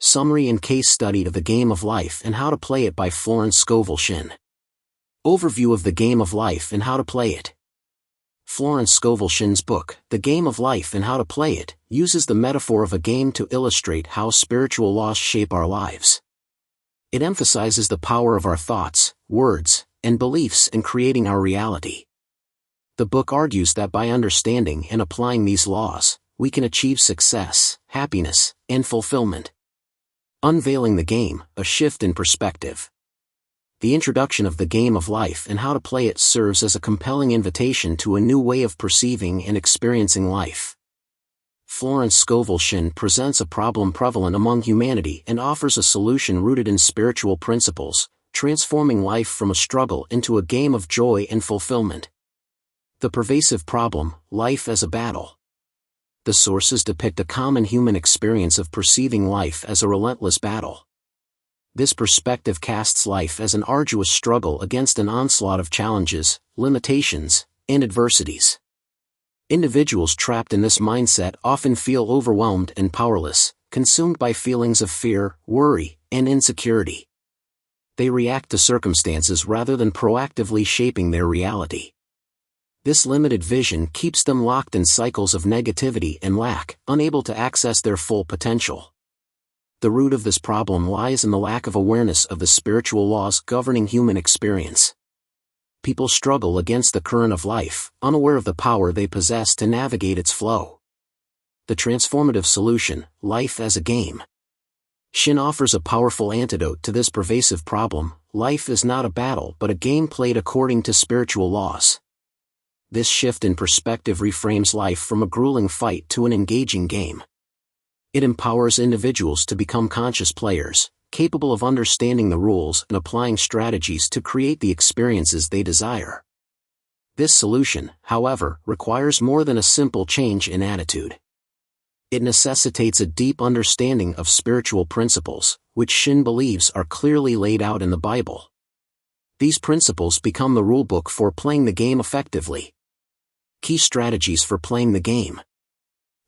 Summary and Case Study of the Game of Life and How to Play It by Florence Scovel Shinn. Overview of the Game of Life and How to Play It. Florence Scovel Shinn's book, The Game of Life and How to Play It, uses the metaphor of a game to illustrate how spiritual laws shape our lives. It emphasizes the power of our thoughts, words, and beliefs in creating our reality. The book argues that by understanding and applying these laws, we can achieve success, happiness, and fulfillment. Unveiling the Game, a Shift in Perspective. The introduction of the Game of Life and How to Play It serves as a compelling invitation to a new way of perceiving and experiencing life. Florence Scovel Shinn presents a problem prevalent among humanity and offers a solution rooted in spiritual principles, transforming life from a struggle into a game of joy and fulfillment. The pervasive problem, life as a battle. The sources depict a common human experience of perceiving life as a relentless battle. This perspective casts life as an arduous struggle against an onslaught of challenges, limitations, and adversities. Individuals trapped in this mindset often feel overwhelmed and powerless, consumed by feelings of fear, worry, and insecurity. They react to circumstances rather than proactively shaping their reality. This limited vision keeps them locked in cycles of negativity and lack, unable to access their full potential. The root of this problem lies in the lack of awareness of the spiritual laws governing human experience. People struggle against the current of life, unaware of the power they possess to navigate its flow. The transformative solution, life as a game. Shinn offers a powerful antidote to this pervasive problem. Life is not a battle but a game played according to spiritual laws. This shift in perspective reframes life from a grueling fight to an engaging game. It empowers individuals to become conscious players, capable of understanding the rules and applying strategies to create the experiences they desire. This solution, however, requires more than a simple change in attitude. It necessitates a deep understanding of spiritual principles, which Shinn believes are clearly laid out in the Bible. These principles become the rulebook for playing the game effectively. Key strategies for playing the game.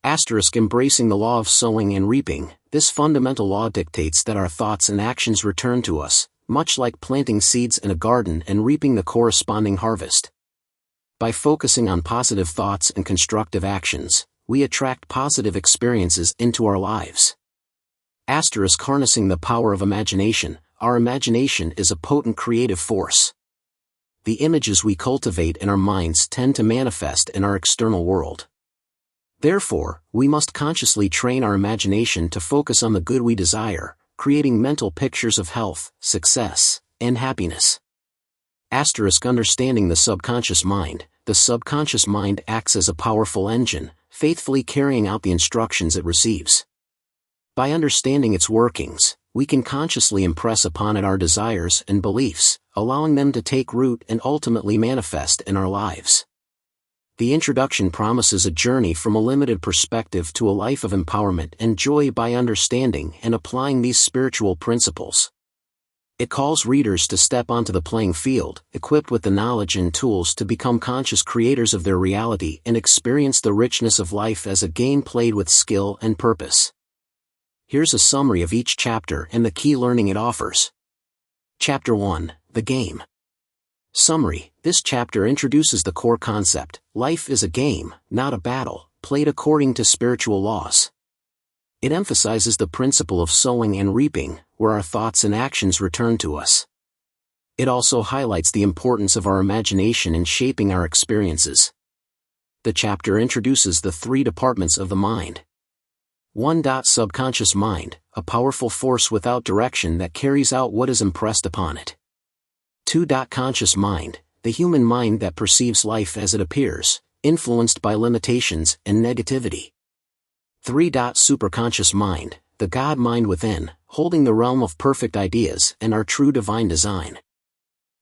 Embracing the law of sowing and reaping. This fundamental law dictates that our thoughts and actions return to us, much like planting seeds in a garden and reaping the corresponding harvest. By focusing on positive thoughts and constructive actions, we attract positive experiences into our lives. Harnessing the power of imagination. Our imagination is a potent creative force. The images we cultivate in our minds tend to manifest in our external world. Therefore, we must consciously train our imagination to focus on the good we desire, creating mental pictures of health, success, and happiness. Understanding the subconscious mind. The subconscious mind acts as a powerful engine, faithfully carrying out the instructions it receives. By understanding its workings, we can consciously impress upon it our desires and beliefs, allowing them to take root and ultimately manifest in our lives. The introduction promises a journey from a limited perspective to a life of empowerment and joy by understanding and applying these spiritual principles. It calls readers to step onto the playing field, equipped with the knowledge and tools to become conscious creators of their reality and experience the richness of life as a game played with skill and purpose. Here's a summary of each chapter and the key learning it offers. Chapter 1, The Game. Summary. This chapter introduces the core concept. Life is a game, not a battle, played according to spiritual laws. It emphasizes the principle of sowing and reaping, where our thoughts and actions return to us. It also highlights the importance of our imagination in shaping our experiences. The chapter introduces the three departments of the mind. 1. Subconscious mind, a powerful force without direction that carries out what is impressed upon it. 2. Conscious mind, the human mind that perceives life as it appears, influenced by limitations and negativity. 3. Superconscious mind, the God mind within, holding the realm of perfect ideas and our true divine design.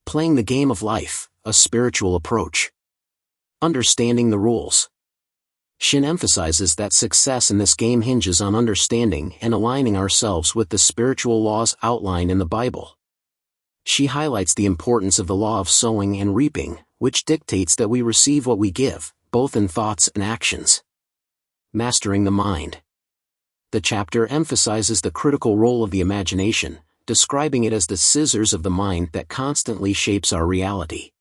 Playing the game of life, a spiritual approach. Understanding the rules. Shinn emphasizes that success in this game hinges on understanding and aligning ourselves with the spiritual laws outlined in the Bible. She highlights the importance of the law of sowing and reaping, which dictates that we receive what we give, both in thoughts and actions. Mastering the mind. The chapter emphasizes the critical role of the imagination, describing it as the scissors of the mind that constantly shapes our reality.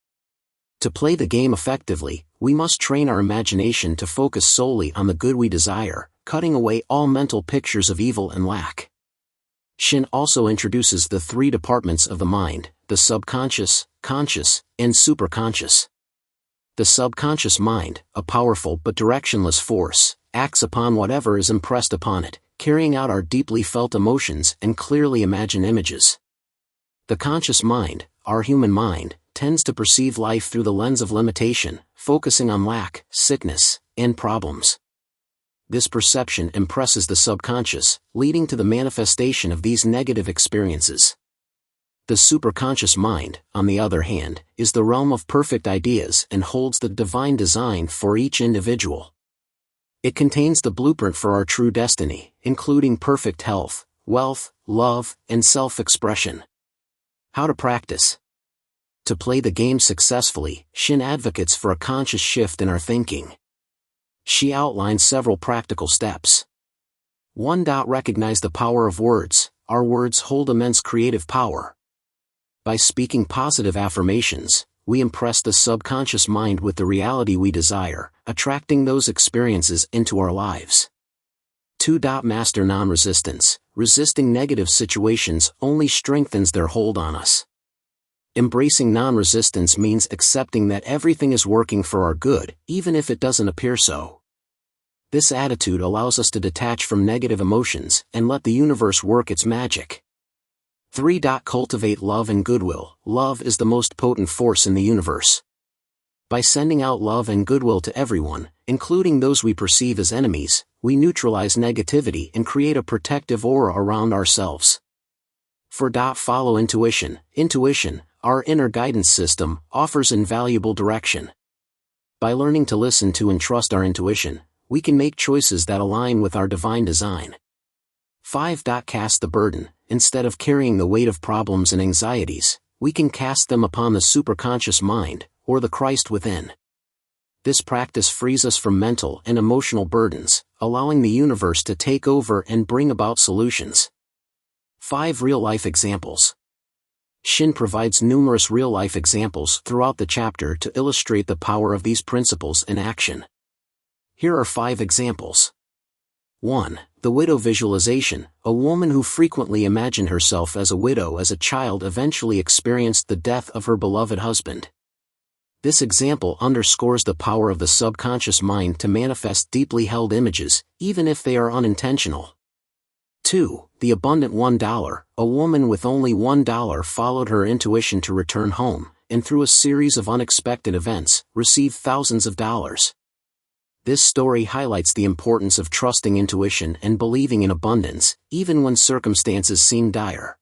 To play the game effectively, we must train our imagination to focus solely on the good we desire, cutting away all mental pictures of evil and lack. Shinn also introduces the three departments of the mind: the subconscious, conscious, and superconscious. The subconscious mind, a powerful but directionless force, acts upon whatever is impressed upon it, carrying out our deeply felt emotions and clearly imagined images. The conscious mind, our human mind, tends to perceive life through the lens of limitation, focusing on lack, sickness, and problems. This perception impresses the subconscious, leading to the manifestation of these negative experiences. The superconscious mind, on the other hand, is the realm of perfect ideas and holds the divine design for each individual. It contains the blueprint for our true destiny, including perfect health, wealth, love, and self-expression. How to practice. To play the game successfully, Shinn advocates for a conscious shift in our thinking. She outlines several practical steps. 1. Recognize the power of words. Our words hold immense creative power. By speaking positive affirmations, we impress the subconscious mind with the reality we desire, attracting those experiences into our lives. 2. Master non-resistance. Resisting negative situations only strengthens their hold on us. Embracing non-resistance means accepting that everything is working for our good, even if it doesn't appear so. This attitude allows us to detach from negative emotions and let the universe work its magic. 3. Cultivate love and goodwill. Love is the most potent force in the universe. By sending out love and goodwill to everyone, including those we perceive as enemies, we neutralize negativity and create a protective aura around ourselves. 4. Follow intuition. Intuition, our inner guidance system, offers invaluable direction. By learning to listen to and trust our intuition, we can make choices that align with our divine design. 5. Cast the burden. Instead of carrying the weight of problems and anxieties, we can cast them upon the superconscious mind, or the Christ within. This practice frees us from mental and emotional burdens, allowing the universe to take over and bring about solutions. 5. Real-life examples. Shinn provides numerous real-life examples throughout the chapter to illustrate the power of these principles in action. Here are 5 examples. 1. The widow visualization. A woman who frequently imagined herself as a widow as a child eventually experienced the death of her beloved husband. This example underscores the power of the subconscious mind to manifest deeply held images, even if they are unintentional. 2. The abundant $1. A woman with only $1 followed her intuition to return home, and through a series of unexpected events, received thousands of dollars. This story highlights the importance of trusting intuition and believing in abundance, even when circumstances seem dire.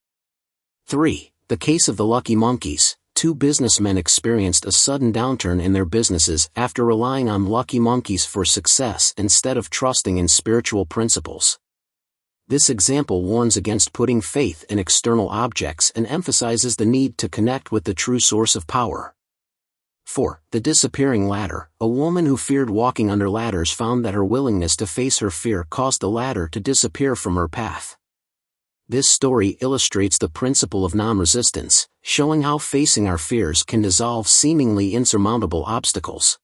3. The case of the lucky monkeys. 2 businessmen experienced a sudden downturn in their businesses after relying on lucky monkeys for success instead of trusting in spiritual principles. This example warns against putting faith in external objects and emphasizes the need to connect with the true source of power. 4. The disappearing ladder. A woman who feared walking under ladders found that her willingness to face her fear caused the ladder to disappear from her path. This story illustrates the principle of non-resistance, showing how facing our fears can dissolve seemingly insurmountable obstacles.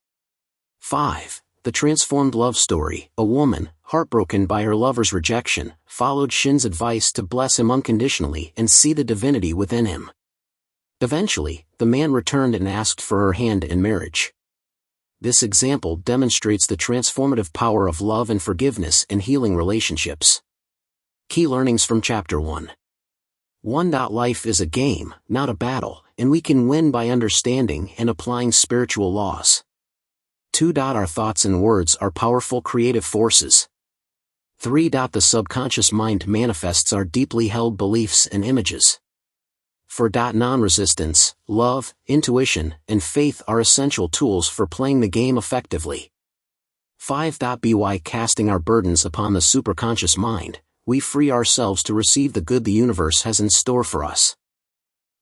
5. The transformed love story. A woman, heartbroken by her lover's rejection, followed Shinn's advice to bless him unconditionally and see the divinity within him. Eventually, the man returned and asked for her hand in marriage. This example demonstrates the transformative power of love and forgiveness in healing relationships. Key learnings from Chapter 1. 1. Life is a game, not a battle, and we can win by understanding and applying spiritual laws. 2. Our thoughts and words are powerful creative forces. 3. The subconscious mind manifests our deeply held beliefs and images. 4. Non-resistance, love, intuition, and faith are essential tools for playing the game effectively. 5. By casting our burdens upon the superconscious mind, we free ourselves to receive the good the universe has in store for us.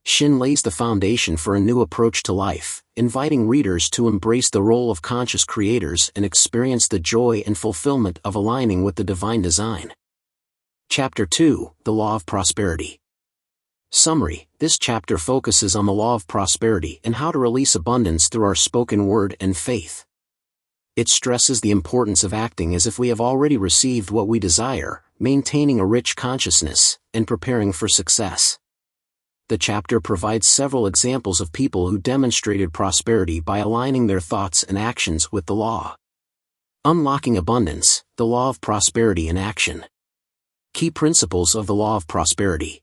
Shinn lays the foundation for a new approach to life, inviting readers to embrace the role of conscious creators and experience the joy and fulfillment of aligning with the divine design. Chapter 2, The Law of Prosperity. Summary: this chapter focuses on the law of prosperity and how to release abundance through our spoken word and faith. It stresses the importance of acting as if we have already received what we desire, maintaining a rich consciousness, and preparing for success. The chapter provides several examples of people who demonstrated prosperity by aligning their thoughts and actions with the law. Unlocking abundance, the law of prosperity in action. Key principles of the law of prosperity.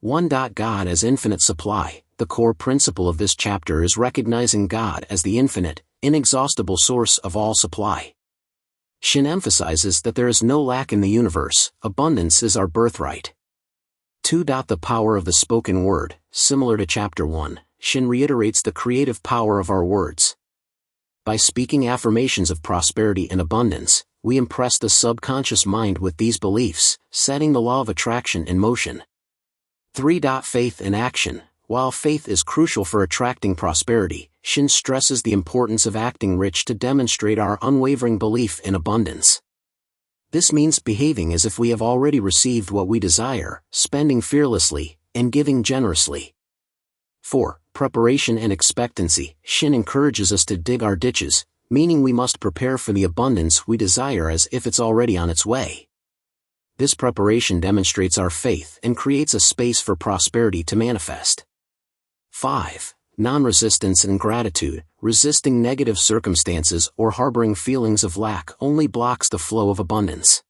1. God as infinite supply. The core principle of this chapter is recognizing God as the infinite, inexhaustible source of all supply. Shinn emphasizes that there is no lack in the universe, abundance is our birthright. 2. The power of the spoken word. Similar to Chapter 1, Shinn reiterates the creative power of our words. By speaking affirmations of prosperity and abundance, we impress the subconscious mind with these beliefs, setting the law of attraction in motion. 3. Faith in action. While faith is crucial for attracting prosperity, Shinn stresses the importance of acting rich to demonstrate our unwavering belief in abundance. This means behaving as if we have already received what we desire, spending fearlessly, and giving generously. 4. Preparation and expectancy. Shinn encourages us to dig our ditches, meaning we must prepare for the abundance we desire as if it's already on its way. This preparation demonstrates our faith and creates a space for prosperity to manifest. 5. Non-resistance and gratitude. Resisting negative circumstances or harboring feelings of lack only blocks the flow of abundance.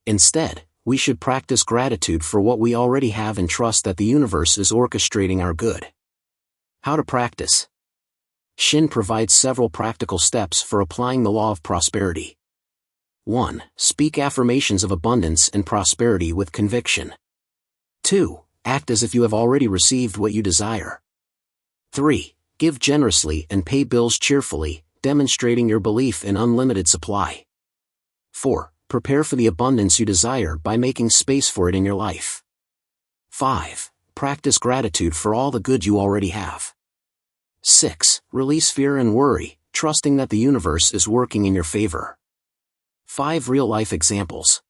Instead, we should practice gratitude for what we already have and trust that the universe is orchestrating our good. How to practice. Shinn provides several practical steps for applying the law of prosperity. 1. Speak affirmations of abundance and prosperity with conviction. 2. Act as if you have already received what you desire. 3. Give generously and pay bills cheerfully, demonstrating your belief in unlimited supply. 4. Prepare for the abundance you desire by making space for it in your life. 5. Practice gratitude for all the good you already have. 6. Release fear and worry, trusting that the universe is working in your favor. 5. Real-life examples.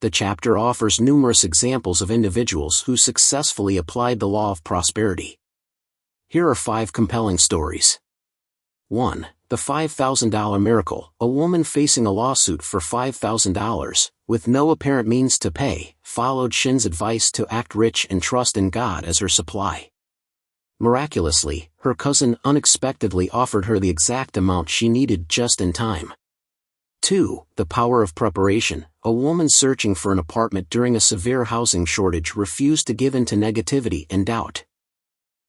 The chapter offers numerous examples of individuals who successfully applied the law of prosperity. Here are 5 compelling stories. 1. The $5,000 miracle. A woman facing a lawsuit for $5,000, with no apparent means to pay, followed Shinn's advice to act rich and trust in God as her supply. Miraculously, her cousin unexpectedly offered her the exact amount she needed just in time. 2. The power of preparation. A woman searching for an apartment during a severe housing shortage refused to give in to negativity and doubt.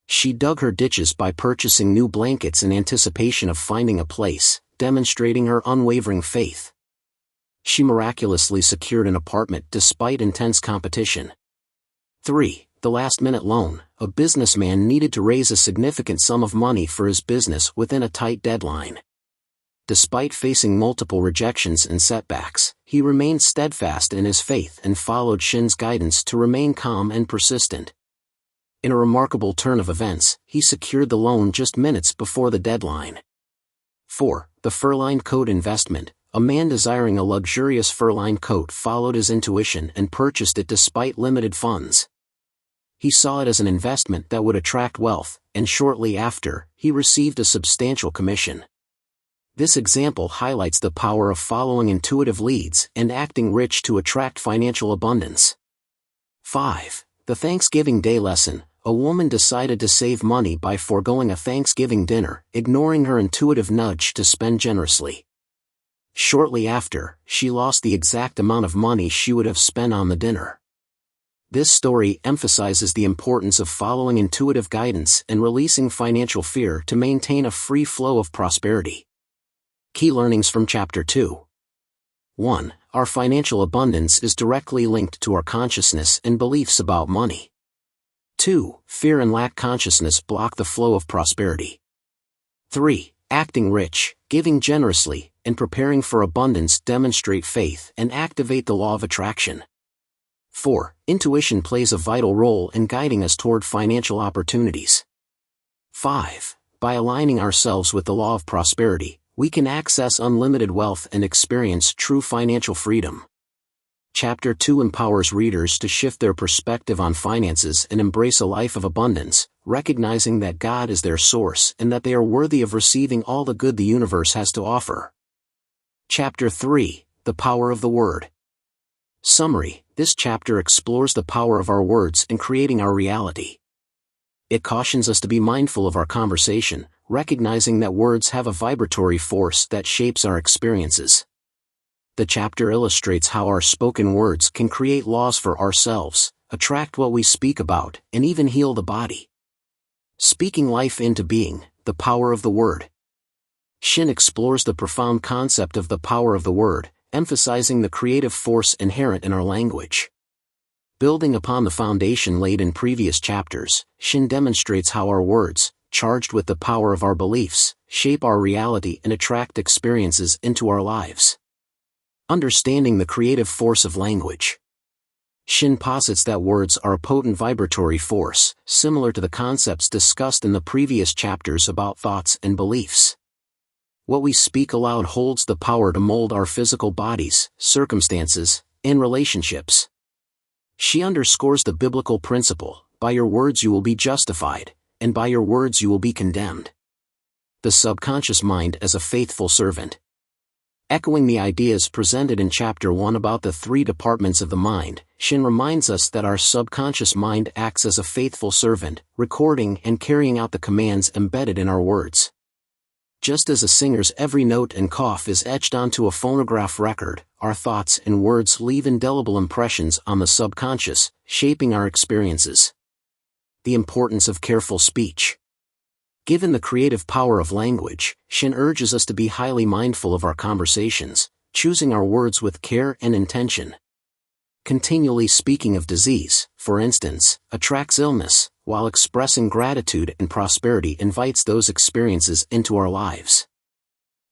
She dug her ditches by purchasing new blankets in anticipation of finding a place, demonstrating her unwavering faith. She miraculously secured an apartment despite intense competition. 3. The last-minute loan. A businessman needed to raise a significant sum of money for his business within a tight deadline. Despite facing multiple rejections and setbacks, he remained steadfast in his faith and followed Shinn's guidance to remain calm and persistent. In a remarkable turn of events, he secured the loan just minutes before the deadline. 4. The fur-lined coat investment. A man desiring a luxurious fur-lined coat followed his intuition and purchased it despite limited funds. He saw it as an investment that would attract wealth, and shortly after, he received a substantial commission. This example highlights the power of following intuitive leads and acting rich to attract financial abundance. 5. The Thanksgiving Day lesson. A woman decided to save money by foregoing a Thanksgiving dinner, ignoring her intuitive nudge to spend generously. Shortly after, she lost the exact amount of money she would have spent on the dinner. This story emphasizes the importance of following intuitive guidance and releasing financial fear to maintain a free flow of prosperity. Key learnings from Chapter 2. 1. Our financial abundance is directly linked to our consciousness and beliefs about money. 2. Fear and lack consciousness block the flow of prosperity. 3. Acting rich, giving generously, and preparing for abundance demonstrate faith and activate the law of attraction. 4. Intuition plays a vital role in guiding us toward financial opportunities. 5. By aligning ourselves with the law of prosperity, we can access unlimited wealth and experience true financial freedom. Chapter 2 empowers readers to shift their perspective on finances and embrace a life of abundance, recognizing that God is their source and that they are worthy of receiving all the good the universe has to offer. Chapter 3, The Power of the Word. Summary: this chapter explores the power of our words in creating our reality. It cautions us to be mindful of our conversation, recognizing that words have a vibratory force that shapes our experiences. The chapter illustrates how our spoken words can create laws for ourselves, attract what we speak about, and even heal the body. Speaking life into being, the power of the word. Shinn explores the profound concept of the power of the word, emphasizing the creative force inherent in our language. Building upon the foundation laid in previous chapters, Shinn demonstrates how our words, charged with the power of our beliefs, shape our reality and attract experiences into our lives. Understanding the creative force of language. Shinn posits that words are a potent vibratory force, similar to the concepts discussed in the previous chapters about thoughts and beliefs. What we speak aloud holds the power to mold our physical bodies, circumstances, and relationships. She underscores the biblical principle: by your words you will be justified, and by your words you will be condemned. The subconscious mind as a faithful servant. Echoing the ideas presented in Chapter 1 about the 3 departments of the mind, Shinn reminds us that our subconscious mind acts as a faithful servant, recording and carrying out the commands embedded in our words. Just as a singer's every note and cough is etched onto a phonograph record, our thoughts and words leave indelible impressions on the subconscious, shaping our experiences. The importance of careful speech. Given the creative power of language, Shinn urges us to be highly mindful of our conversations, choosing our words with care and intention. Continually speaking of disease, for instance, attracts illness, while expressing gratitude and prosperity invites those experiences into our lives.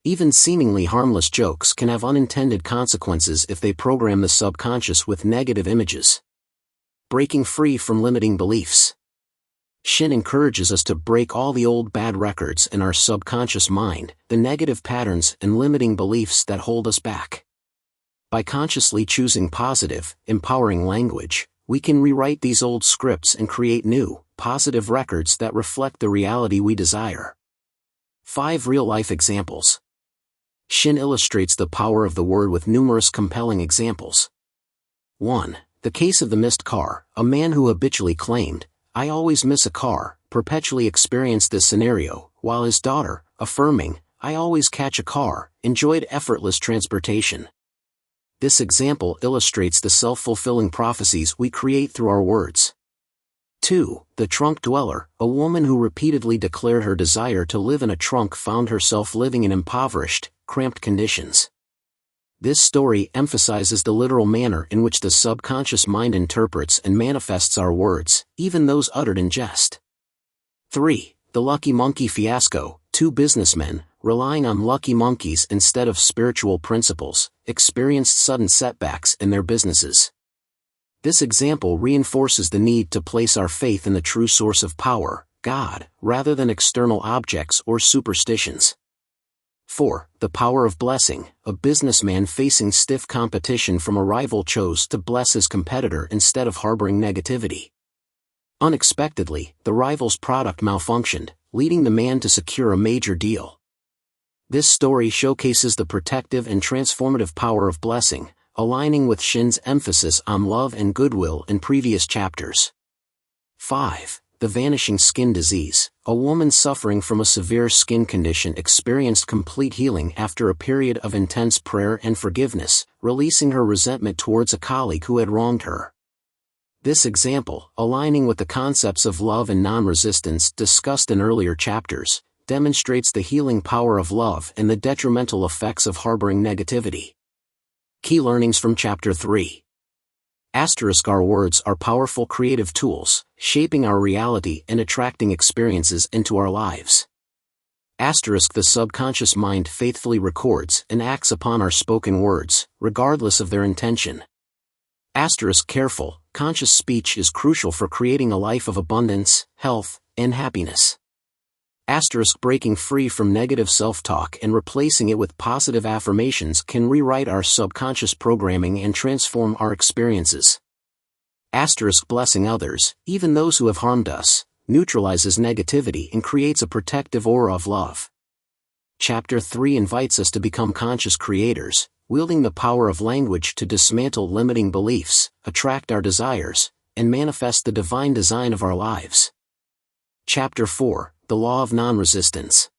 Even seemingly harmless jokes can have unintended consequences if they program the subconscious with negative images. Breaking free from limiting beliefs. Shinn encourages us to break all the old bad records in our subconscious mind, the negative patterns and limiting beliefs that hold us back. By consciously choosing positive, empowering language, we can rewrite these old scripts and create new, positive records that reflect the reality we desire. 5 real-life examples. Shinn illustrates the power of the word with numerous compelling examples. 1. The case of the missed car. A man who habitually claimed, "I always miss a car," perpetually experienced this scenario, while his daughter, affirming, "I always catch a car," enjoyed effortless transportation. This example illustrates the self-fulfilling prophecies we create through our words. 2. The trunk dweller. A woman who repeatedly declared her desire to live in a trunk found herself living in impoverished, cramped conditions. This story emphasizes the literal manner in which the subconscious mind interprets and manifests our words, even those uttered in jest. 3. The lucky monkey fiasco. 2 businessmen, relying on lucky monkeys instead of spiritual principles, experienced sudden setbacks in their businesses. This example reinforces the need to place our faith in the true source of power, God, rather than external objects or superstitions. 4. The power of blessing. A businessman facing stiff competition from a rival chose to bless his competitor instead of harboring negativity. Unexpectedly, the rival's product malfunctioned, leading the man to secure a major deal. This story showcases the protective and transformative power of blessing, aligning with Shinn's emphasis on love and goodwill in previous chapters. 5. The vanishing skin disease. A woman suffering from a severe skin condition experienced complete healing after a period of intense prayer and forgiveness, releasing her resentment towards a colleague who had wronged her. This example, aligning with the concepts of love and non-resistance discussed in earlier chapters, demonstrates the healing power of love and the detrimental effects of harboring negativity. Key learnings from Chapter 3. Our words are powerful creative tools, shaping our reality and attracting experiences into our lives. The subconscious mind faithfully records and acts upon our spoken words, regardless of their intention. Careful, conscious speech is crucial for creating a life of abundance, health, and happiness. Breaking free from negative self-talk and replacing it with positive affirmations can rewrite our subconscious programming and transform our experiences. Blessing others, even those who have harmed us, neutralizes negativity and creates a protective aura of love. Chapter 3 invites us to become conscious creators, wielding the power of language to dismantle limiting beliefs, attract our desires, and manifest the divine design of our lives. Chapter 4, The Law of Non-Resistance.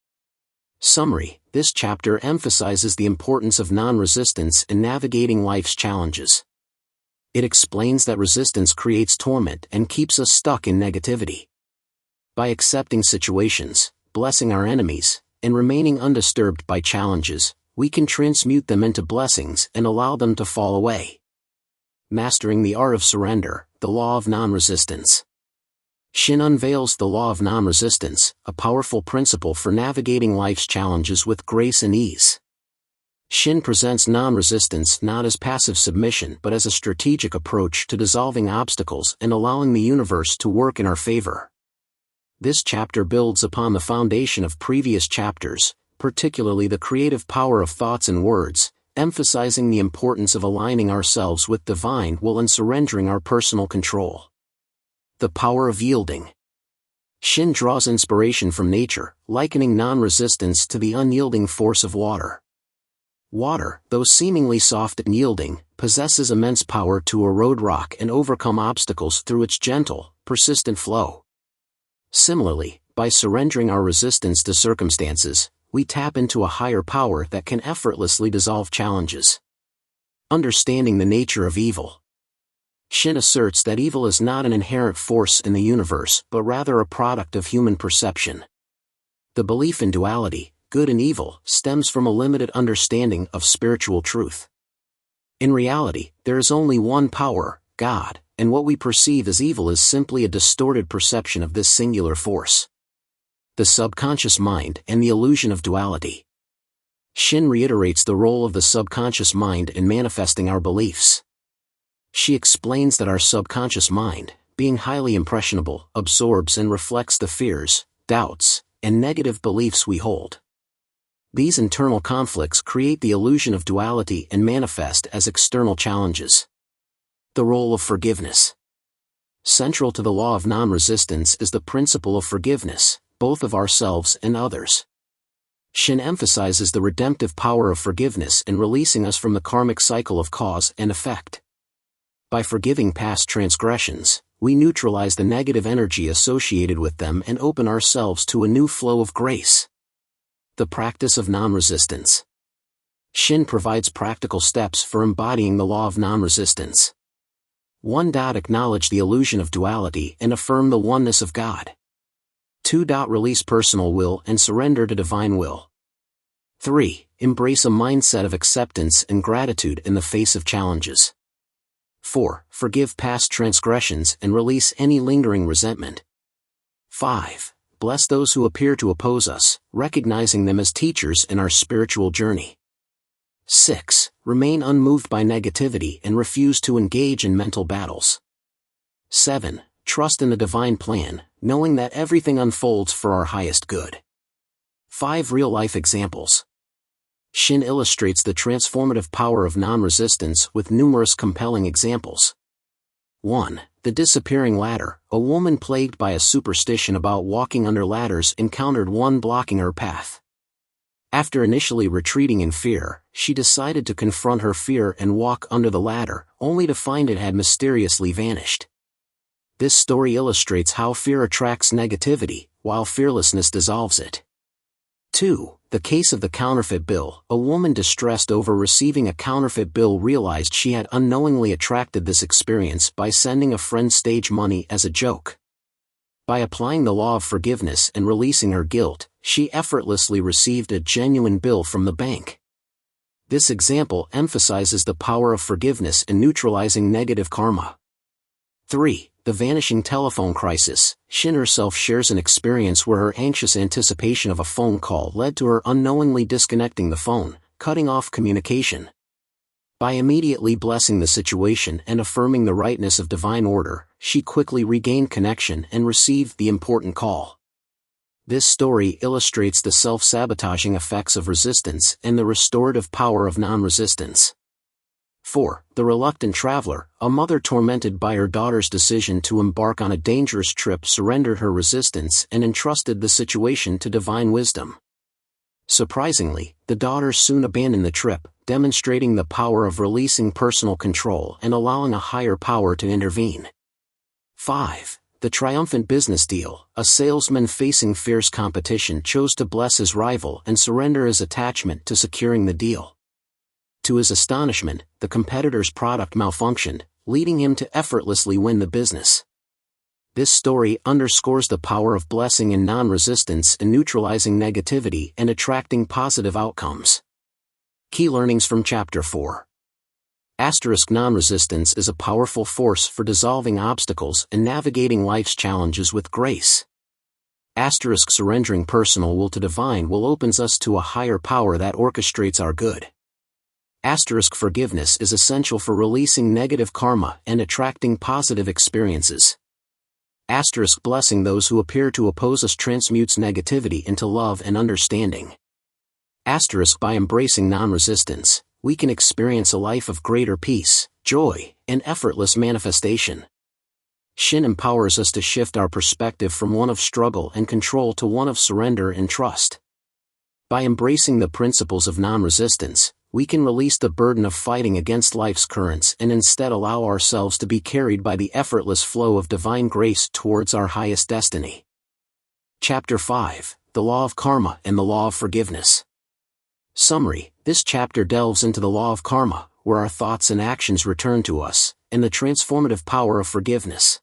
Summary: this chapter emphasizes the importance of non-resistance in navigating life's challenges. It explains that resistance creates torment and keeps us stuck in negativity. By accepting situations, blessing our enemies, and remaining undisturbed by challenges, we can transmute them into blessings and allow them to fall away. Mastering the art of surrender, the law of non-resistance. Shinn unveils the law of non-resistance, a powerful principle for navigating life's challenges with grace and ease. Shinn presents non-resistance not as passive submission but as a strategic approach to dissolving obstacles and allowing the universe to work in our favor. This chapter builds upon the foundation of previous chapters, particularly the creative power of thoughts and words, emphasizing the importance of aligning ourselves with divine will and surrendering our personal control. The power of yielding. Shinn draws inspiration from nature, likening non-resistance to the unyielding force of water. Water, though seemingly soft and yielding, possesses immense power to erode rock and overcome obstacles through its gentle, persistent flow. Similarly, by surrendering our resistance to circumstances, we tap into a higher power that can effortlessly dissolve challenges. Understanding the nature of evil. Shinn asserts that evil is not an inherent force in the universe but rather a product of human perception. The belief in duality, good and evil, stems from a limited understanding of spiritual truth. In reality, there is only one power, God, and what we perceive as evil is simply a distorted perception of this singular force. The subconscious mind and the illusion of duality. Shinn reiterates the role of the subconscious mind in manifesting our beliefs. She explains that our subconscious mind, being highly impressionable, absorbs and reflects the fears, doubts, and negative beliefs we hold. These internal conflicts create the illusion of duality and manifest as external challenges. The role of forgiveness. Central to the law of non-resistance is the principle of forgiveness, both of ourselves and others. Shinn emphasizes the redemptive power of forgiveness in releasing us from the karmic cycle of cause and effect. By forgiving past transgressions, we neutralize the negative energy associated with them and open ourselves to a new flow of grace. The practice of non-resistance. Shinn provides practical steps for embodying the law of non-resistance. 1. Acknowledge the illusion of duality and affirm the oneness of God. 2. Release personal will and surrender to divine will. 3. Embrace a mindset of acceptance and gratitude in the face of challenges. 4. Forgive past transgressions and release any lingering resentment. 5. Bless those who appear to oppose us, recognizing them as teachers in our spiritual journey. 6. Remain unmoved by negativity and refuse to engage in mental battles. 7. Trust in the divine plan, knowing that everything unfolds for our highest good. 5. Real-life examples. Shinn illustrates the transformative power of non-resistance with numerous compelling examples. 1. The disappearing ladder. A woman plagued by a superstition about walking under ladders encountered one blocking her path. After initially retreating in fear, she decided to confront her fear and walk under the ladder, only to find it had mysteriously vanished. This story illustrates how fear attracts negativity, while fearlessness dissolves it. 2. The case of the counterfeit bill. A woman distressed over receiving a counterfeit bill realized she had unknowingly attracted this experience by sending a friend stage money as a joke. By applying the law of forgiveness and releasing her guilt, she effortlessly received a genuine bill from the bank. This example emphasizes the power of forgiveness in neutralizing negative karma. 3. The vanishing telephone crisis. Shinn herself shares an experience where her anxious anticipation of a phone call led to her unknowingly disconnecting the phone, cutting off communication. By immediately blessing the situation and affirming the rightness of divine order, she quickly regained connection and received the important call. This story illustrates the self-sabotaging effects of resistance and the restorative power of non-resistance. 4. The reluctant traveler. A mother tormented by her daughter's decision to embark on a dangerous trip surrendered her resistance and entrusted the situation to divine wisdom. Surprisingly, the daughter soon abandoned the trip, demonstrating the power of releasing personal control and allowing a higher power to intervene. 5. The triumphant business deal. A salesman facing fierce competition chose to bless his rival and surrender his attachment to securing the deal. To his astonishment, the competitor's product malfunctioned, leading him to effortlessly win the business. This story underscores the power of blessing and non-resistance in neutralizing negativity and attracting positive outcomes. Key learnings from Chapter 4. Non-resistance is a powerful force for dissolving obstacles and navigating life's challenges with grace. Surrendering personal will to divine will opens us to a higher power that orchestrates our good. Forgiveness is essential for releasing negative karma and attracting positive experiences. Blessing those who appear to oppose us transmutes negativity into love and understanding. By embracing non-resistance, we can experience a life of greater peace, joy, and effortless manifestation. Shin empowers us to shift our perspective from one of struggle and control to one of surrender and trust. By embracing the principles of non-resistance, we can release the burden of fighting against life's currents and instead allow ourselves to be carried by the effortless flow of divine grace towards our highest destiny. Chapter 5. The Law of Karma and the Law of Forgiveness. Summary: this chapter delves into the law of karma, where our thoughts and actions return to us, and the transformative power of forgiveness.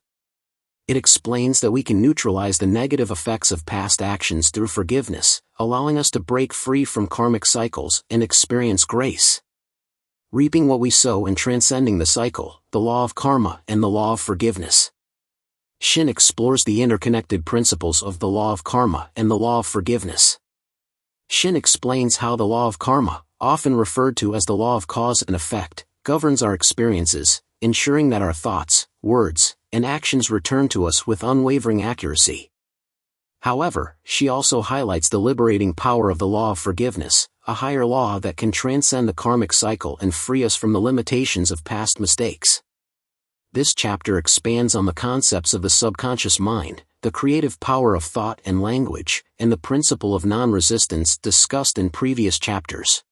It explains that we can neutralize the negative effects of past actions through forgiveness, allowing us to break free from karmic cycles and experience grace. Reaping what we sow and transcending the cycle, the law of karma and the law of forgiveness. Shin explores the interconnected principles of the law of karma and the law of forgiveness. Shin explains how the law of karma, often referred to as the law of cause and effect, governs our experiences, ensuring that our thoughts, words, and actions return to us with unwavering accuracy. However, she also highlights the liberating power of the law of forgiveness, a higher law that can transcend the karmic cycle and free us from the limitations of past mistakes. This chapter expands on the concepts of the subconscious mind, the creative power of thought and language, and the principle of non-resistance discussed in previous chapters.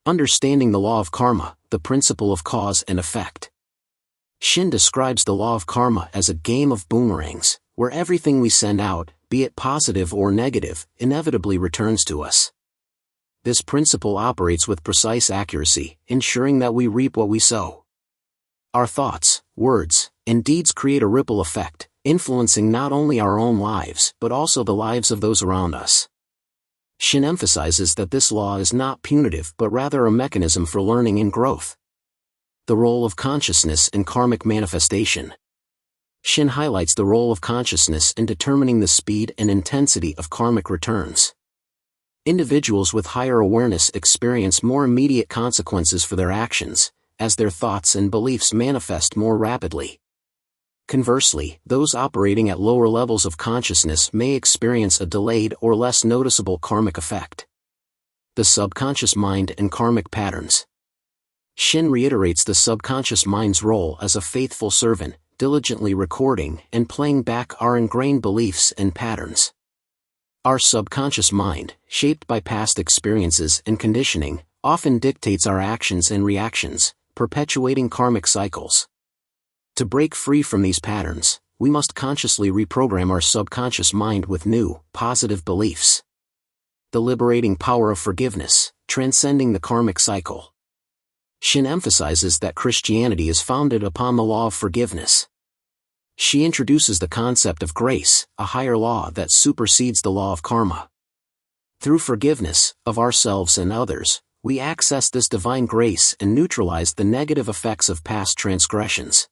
Understanding the law of karma, the principle of cause and effect. Shin describes the law of karma as a game of boomerangs, where everything we send out, be it positive or negative, inevitably returns to us. This principle operates with precise accuracy, ensuring that we reap what we sow. Our thoughts, words, and deeds create a ripple effect, influencing not only our own lives but also the lives of those around us. Shin emphasizes that this law is not punitive but rather a mechanism for learning and growth. The role of consciousness in karmic manifestation. Shin highlights the role of consciousness in determining the speed and intensity of karmic returns. Individuals with higher awareness experience more immediate consequences for their actions, as their thoughts and beliefs manifest more rapidly. Conversely, those operating at lower levels of consciousness may experience a delayed or less noticeable karmic effect. The subconscious mind and karmic patterns. Shin reiterates the subconscious mind's role as a faithful servant, diligently recording and playing back our ingrained beliefs and patterns. Our subconscious mind, shaped by past experiences and conditioning, often dictates our actions and reactions, perpetuating karmic cycles. To break free from these patterns, we must consciously reprogram our subconscious mind with new, positive beliefs. The liberating power of forgiveness, transcending the karmic cycle. Shin emphasizes that Christianity is founded upon the law of forgiveness. She introduces the concept of grace, a higher law that supersedes the law of karma. Through forgiveness, of ourselves and others, we access this divine grace and neutralize the negative effects of past transgressions.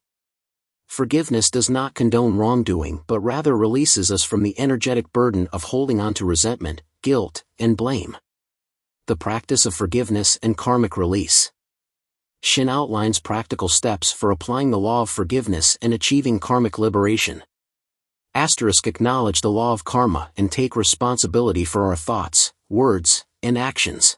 Forgiveness does not condone wrongdoing but rather releases us from the energetic burden of holding on to resentment, guilt, and blame. The practice of forgiveness and karmic release. Shin outlines practical steps for applying the law of forgiveness and achieving karmic liberation. Acknowledge the law of karma and take responsibility for our thoughts, words, and actions.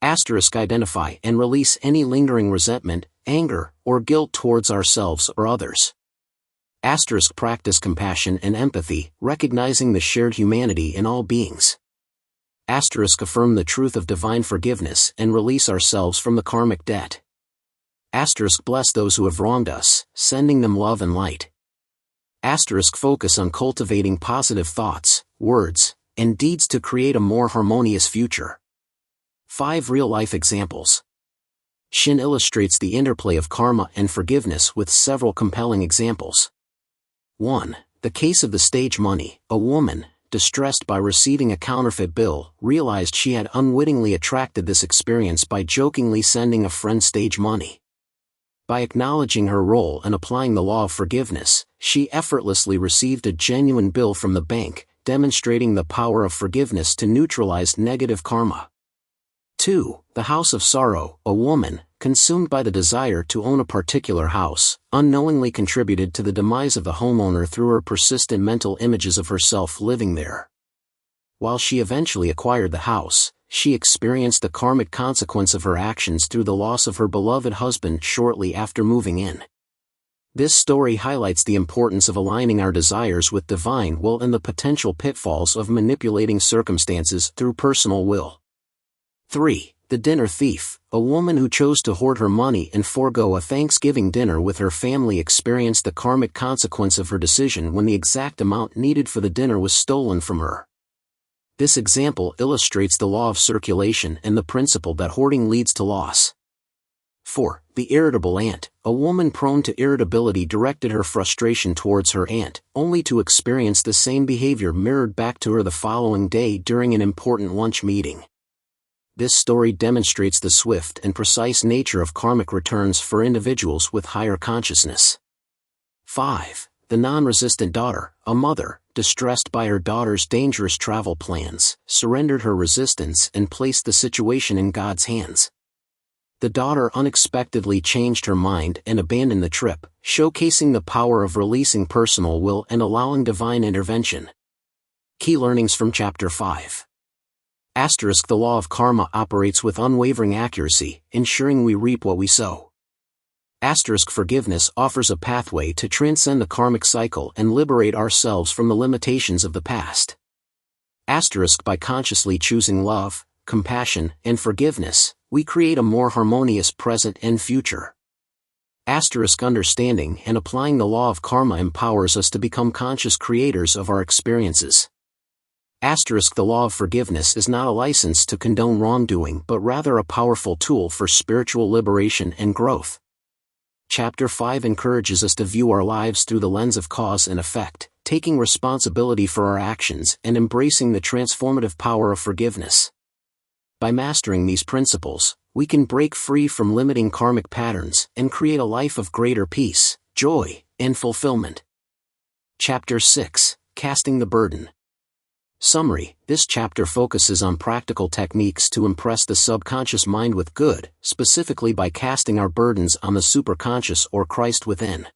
Identify and release any lingering resentment, anger, or guilt towards ourselves or others. Practice compassion and empathy, recognizing the shared humanity in all beings. Affirm the truth of divine forgiveness and release ourselves from the karmic debt. Bless those who have wronged us, sending them love and light. Focus on cultivating positive thoughts, words, and deeds to create a more harmonious future. 5 real-life examples. Shinn illustrates the interplay of karma and forgiveness with several compelling examples. 1. The case of the stage money. A woman, distressed by receiving a counterfeit bill, realized she had unwittingly attracted this experience by jokingly sending a friend stage money. By acknowledging her role and applying the law of forgiveness, she effortlessly received a genuine bill from the bank, demonstrating the power of forgiveness to neutralize negative karma. 2. The house of sorrow. A woman, consumed by the desire to own a particular house, unknowingly contributed to the demise of the homeowner through her persistent mental images of herself living there. While she eventually acquired the house, she experienced the karmic consequence of her actions through the loss of her beloved husband shortly after moving in. This story highlights the importance of aligning our desires with divine will and the potential pitfalls of manipulating circumstances through personal will. 3. The dinner thief. A woman who chose to hoard her money and forego a Thanksgiving dinner with her family experienced the karmic consequence of her decision when the exact amount needed for the dinner was stolen from her. This example illustrates the law of circulation and the principle that hoarding leads to loss. 4. The irritable aunt. A woman prone to irritability directed her frustration towards her aunt, only to experience the same behavior mirrored back to her the following day during an important lunch meeting. This story demonstrates the swift and precise nature of karmic returns for individuals with higher consciousness. 5. The non-resistant daughter. A mother, distressed by her daughter's dangerous travel plans, surrendered her resistance and placed the situation in God's hands. The daughter unexpectedly changed her mind and abandoned the trip, showcasing the power of releasing personal will and allowing divine intervention. Key learnings from Chapter 5. The law of karma operates with unwavering accuracy, ensuring we reap what we sow. Forgiveness offers a pathway to transcend the karmic cycle and liberate ourselves from the limitations of the past. By consciously choosing love, compassion, and forgiveness, we create a more harmonious present and future. Understanding and applying the law of karma empowers us to become conscious creators of our experiences. The law of forgiveness is not a license to condone wrongdoing but rather a powerful tool for spiritual liberation and growth. Chapter 5 encourages us to view our lives through the lens of cause and effect, taking responsibility for our actions and embracing the transformative power of forgiveness. By mastering these principles, we can break free from limiting karmic patterns and create a life of greater peace, joy, and fulfillment. Chapter 6, Casting the Burden. Summary: this chapter focuses on practical techniques to impress the subconscious mind with good, specifically by casting our burdens on the superconscious or Christ within.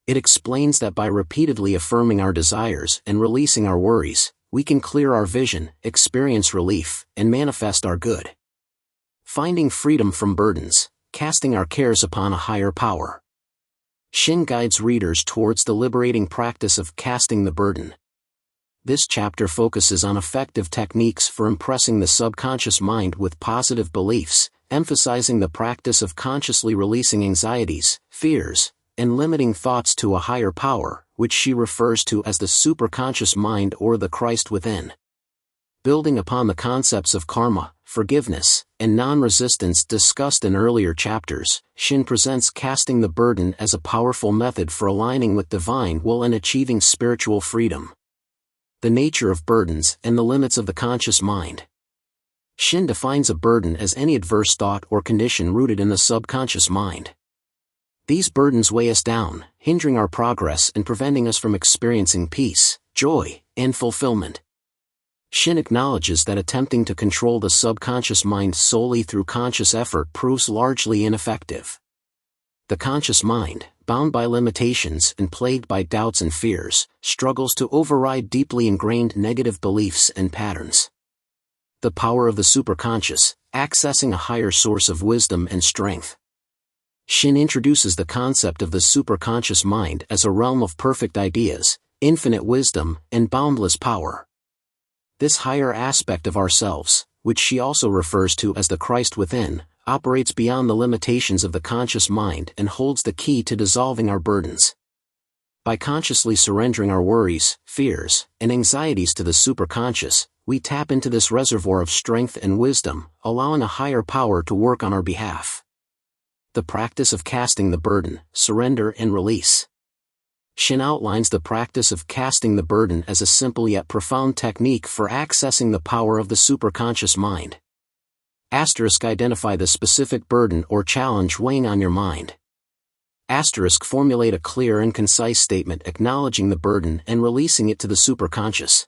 It explains that by repeatedly affirming our desires and releasing our worries, we can clear our vision, experience relief, and manifest our good. Finding freedom from burdens, casting our cares upon a higher power. Shinn guides readers towards the liberating practice of casting the burden. This chapter focuses on effective techniques for impressing the subconscious mind with positive beliefs, emphasizing the practice of consciously releasing anxieties, fears, and limiting thoughts to a higher power, which she refers to as the superconscious mind or the Christ within. Building upon the concepts of karma, forgiveness, and non-resistance discussed in earlier chapters, Shinn presents casting the burden as a powerful method for aligning with divine will and achieving spiritual freedom. The nature of burdens and the limits of the conscious mind. Shinn defines a burden as any adverse thought or condition rooted in the subconscious mind. These burdens weigh us down, hindering our progress and preventing us from experiencing peace, joy, and fulfillment. Shinn acknowledges that attempting to control the subconscious mind solely through conscious effort proves largely ineffective. The conscious mind, bound by limitations and plagued by doubts and fears, struggles to override deeply ingrained negative beliefs and patterns. The power of the superconscious, accessing a higher source of wisdom and strength. Shinn introduces the concept of the superconscious mind as a realm of perfect ideas, infinite wisdom, and boundless power. This higher aspect of ourselves, which she also refers to as the Christ within, operates beyond the limitations of the conscious mind and holds the key to dissolving our burdens. By consciously surrendering our worries, fears, and anxieties to the superconscious, we tap into this reservoir of strength and wisdom, allowing a higher power to work on our behalf. The practice of casting the burden, surrender and release. Shinn outlines the practice of casting the burden as a simple yet profound technique for accessing the power of the superconscious mind. Identify the specific burden or challenge weighing on your mind. Formulate a clear and concise statement acknowledging the burden and releasing it to the superconscious.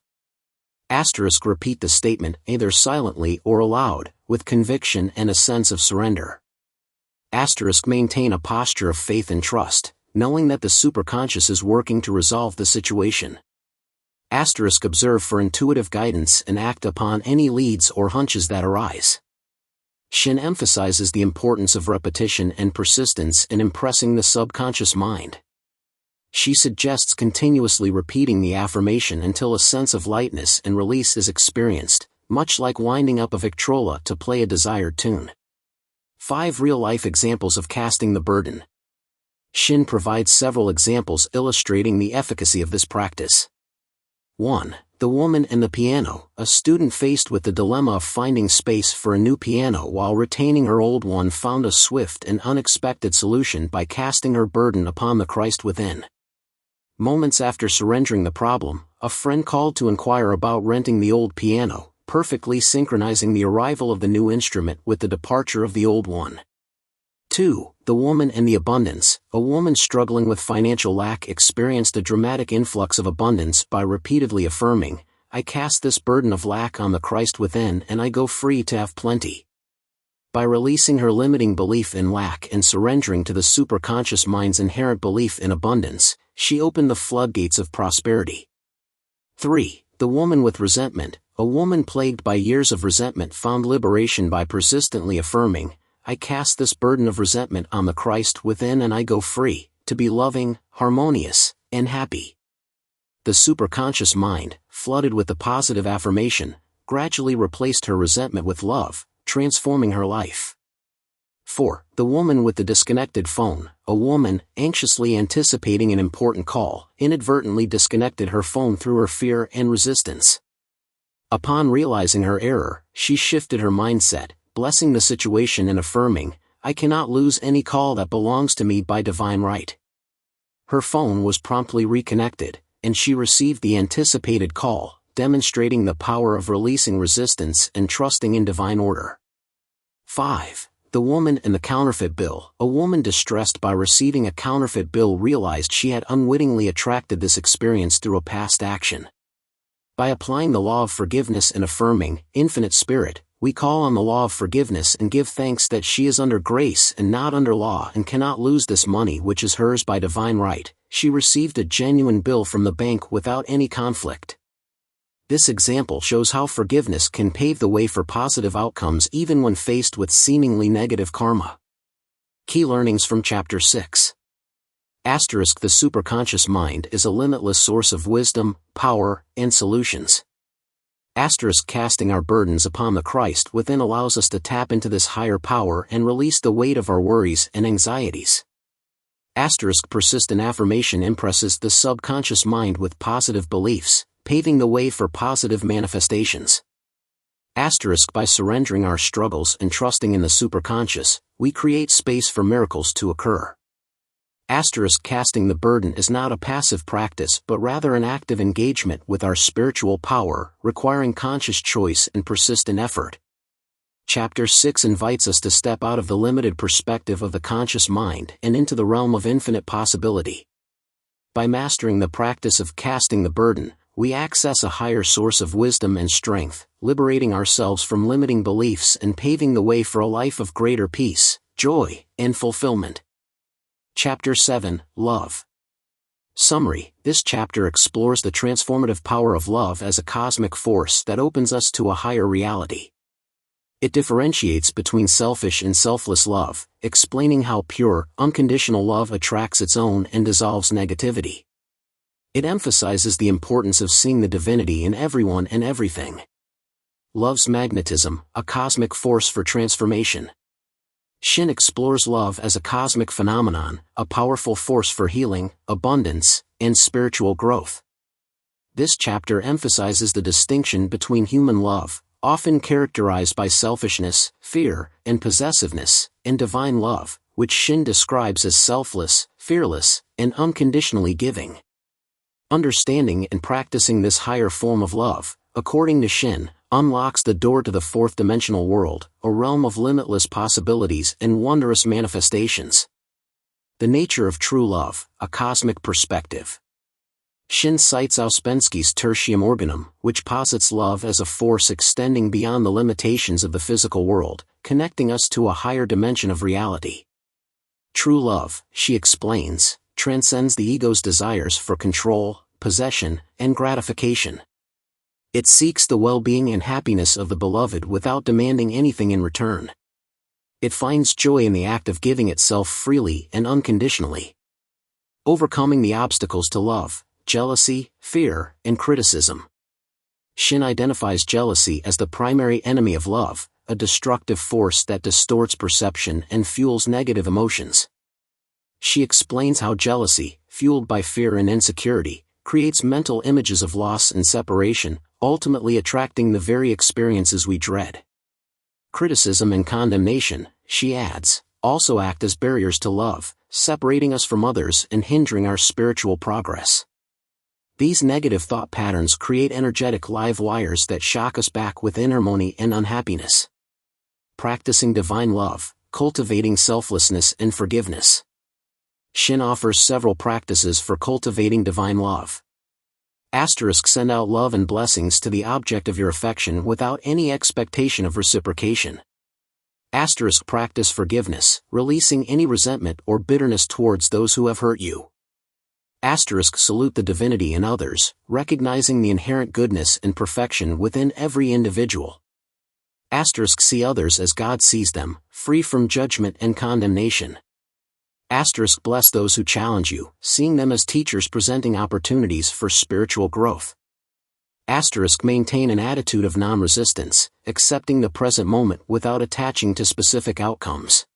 Repeat the statement either silently or aloud, with conviction and a sense of surrender. Maintain a posture of faith and trust, knowing that the superconscious is working to resolve the situation. Observe for intuitive guidance and act upon any leads or hunches that arise. Shinn emphasizes the importance of repetition and persistence in impressing the subconscious mind. She suggests continuously repeating the affirmation until a sense of lightness and release is experienced, much like winding up a Victrola to play a desired tune. 5 real-life examples of casting the burden. Shinn provides several examples illustrating the efficacy of this practice. 1. The woman and the piano. A student faced with the dilemma of finding space for a new piano while retaining her old one found a swift and unexpected solution by casting her burden upon the Christ within. Moments after surrendering the problem, a friend called to inquire about renting the old piano, perfectly synchronizing the arrival of the new instrument with the departure of the old one. 2. The woman and the abundance. A woman struggling with financial lack experienced a dramatic influx of abundance by repeatedly affirming, "I cast this burden of lack on the Christ within and I go free to have plenty." By releasing her limiting belief in lack and surrendering to the superconscious mind's inherent belief in abundance, she opened the floodgates of prosperity. 3. The woman with resentment. A woman plagued by years of resentment found liberation by persistently affirming, "I cast this burden of resentment on the Christ within and I go free, to be loving, harmonious, and happy." The superconscious mind, flooded with the positive affirmation, gradually replaced her resentment with love, transforming her life. 4. The woman with the disconnected phone. A woman, anxiously anticipating an important call, inadvertently disconnected her phone through her fear and resistance. Upon realizing her error, she shifted her mindset, blessing the situation and affirming, "I cannot lose any call that belongs to me by divine right." Her phone was promptly reconnected, and she received the anticipated call, demonstrating the power of releasing resistance and trusting in divine order. 5. The woman and the counterfeit bill. A woman distressed by receiving a counterfeit bill realized she had unwittingly attracted this experience through a past action. By applying the law of forgiveness and affirming, "Infinite Spirit, we call on the law of forgiveness and give thanks that she is under grace and not under law and cannot lose this money which is hers by divine right," she received a genuine bill from the bank without any conflict. This example shows how forgiveness can pave the way for positive outcomes even when faced with seemingly negative karma. Key learnings from Chapter 6. The superconscious mind is a limitless source of wisdom, power, and solutions. Casting our burdens upon the Christ within allows us to tap into this higher power and release the weight of our worries and anxieties. Persistent affirmation impresses the subconscious mind with positive beliefs, paving the way for positive manifestations. By surrendering our struggles and trusting in the superconscious, we create space for miracles to occur. Casting the burden is not a passive practice but rather an active engagement with our spiritual power, requiring conscious choice and persistent effort. Chapter 6 invites us to step out of the limited perspective of the conscious mind and into the realm of infinite possibility. By mastering the practice of casting the burden, we access a higher source of wisdom and strength, liberating ourselves from limiting beliefs and paving the way for a life of greater peace, joy, and fulfillment. Chapter 7, Love. Summary: this chapter explores the transformative power of love as a cosmic force that opens us to a higher reality. It differentiates between selfish and selfless love, explaining how pure, unconditional love attracts its own and dissolves negativity. It emphasizes the importance of seeing the divinity in everyone and everything. Love's magnetism, a cosmic force for transformation. Shinn explores love as a cosmic phenomenon, a powerful force for healing, abundance, and spiritual growth. This chapter emphasizes the distinction between human love, often characterized by selfishness, fear, and possessiveness, and divine love, which Shinn describes as selfless, fearless, and unconditionally giving. Understanding and practicing this higher form of love, according to Shinn, unlocks the door to the fourth-dimensional world, a realm of limitless possibilities and wondrous manifestations. The nature of true love, a cosmic perspective. Shinn cites Ouspensky's Tertium Organum, which posits love as a force extending beyond the limitations of the physical world, connecting us to a higher dimension of reality. True love, she explains, transcends the ego's desires for control, possession, and gratification. It seeks the well-being and happiness of the beloved without demanding anything in return. It finds joy in the act of giving itself freely and unconditionally. Overcoming the obstacles to love, jealousy, fear, and criticism. Shinn identifies jealousy as the primary enemy of love, a destructive force that distorts perception and fuels negative emotions. She explains how jealousy, fueled by fear and insecurity, creates mental images of loss and separation, ultimately attracting the very experiences we dread. Criticism and condemnation, she adds, also act as barriers to love, separating us from others and hindering our spiritual progress. These negative thought patterns create energetic live wires that shock us back with inharmony and unhappiness. Practicing divine love, cultivating selflessness and forgiveness. Shinn offers several practices for cultivating divine love. Send out love and blessings to the object of your affection without any expectation of reciprocation. Practice forgiveness, releasing any resentment or bitterness towards those who have hurt you. Salute the divinity in others, recognizing the inherent goodness and perfection within every individual. See others as God sees them, free from judgment and condemnation. Bless those who challenge you, seeing them as teachers presenting opportunities for spiritual growth. Maintain an attitude of non-resistance, accepting the present moment without attaching to specific outcomes.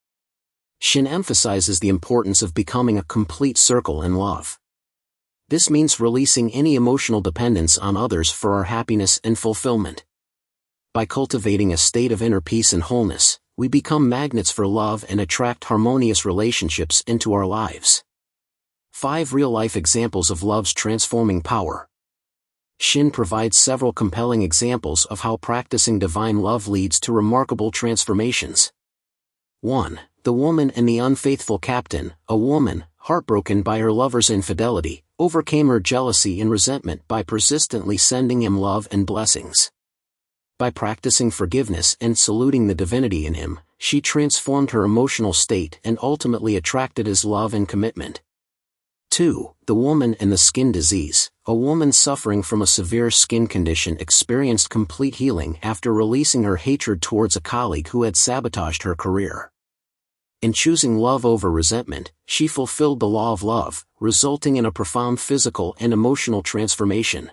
Shinn emphasizes the importance of becoming a complete circle in love. This means releasing any emotional dependence on others for our happiness and fulfillment. By cultivating a state of inner peace and wholeness, we become magnets for love and attract harmonious relationships into our lives. 5 real-life examples of love's transforming power. Shinn provides several compelling examples of how practicing divine love leads to remarkable transformations. 1. The woman and the unfaithful captain. A woman, heartbroken by her lover's infidelity, overcame her jealousy and resentment by persistently sending him love and blessings. By practicing forgiveness and saluting the divinity in him, she transformed her emotional state and ultimately attracted his love and commitment. 2. The woman and the skin disease. A woman suffering from a severe skin condition experienced complete healing after releasing her hatred towards a colleague who had sabotaged her career. In choosing love over resentment, she fulfilled the law of love, resulting in a profound physical and emotional transformation.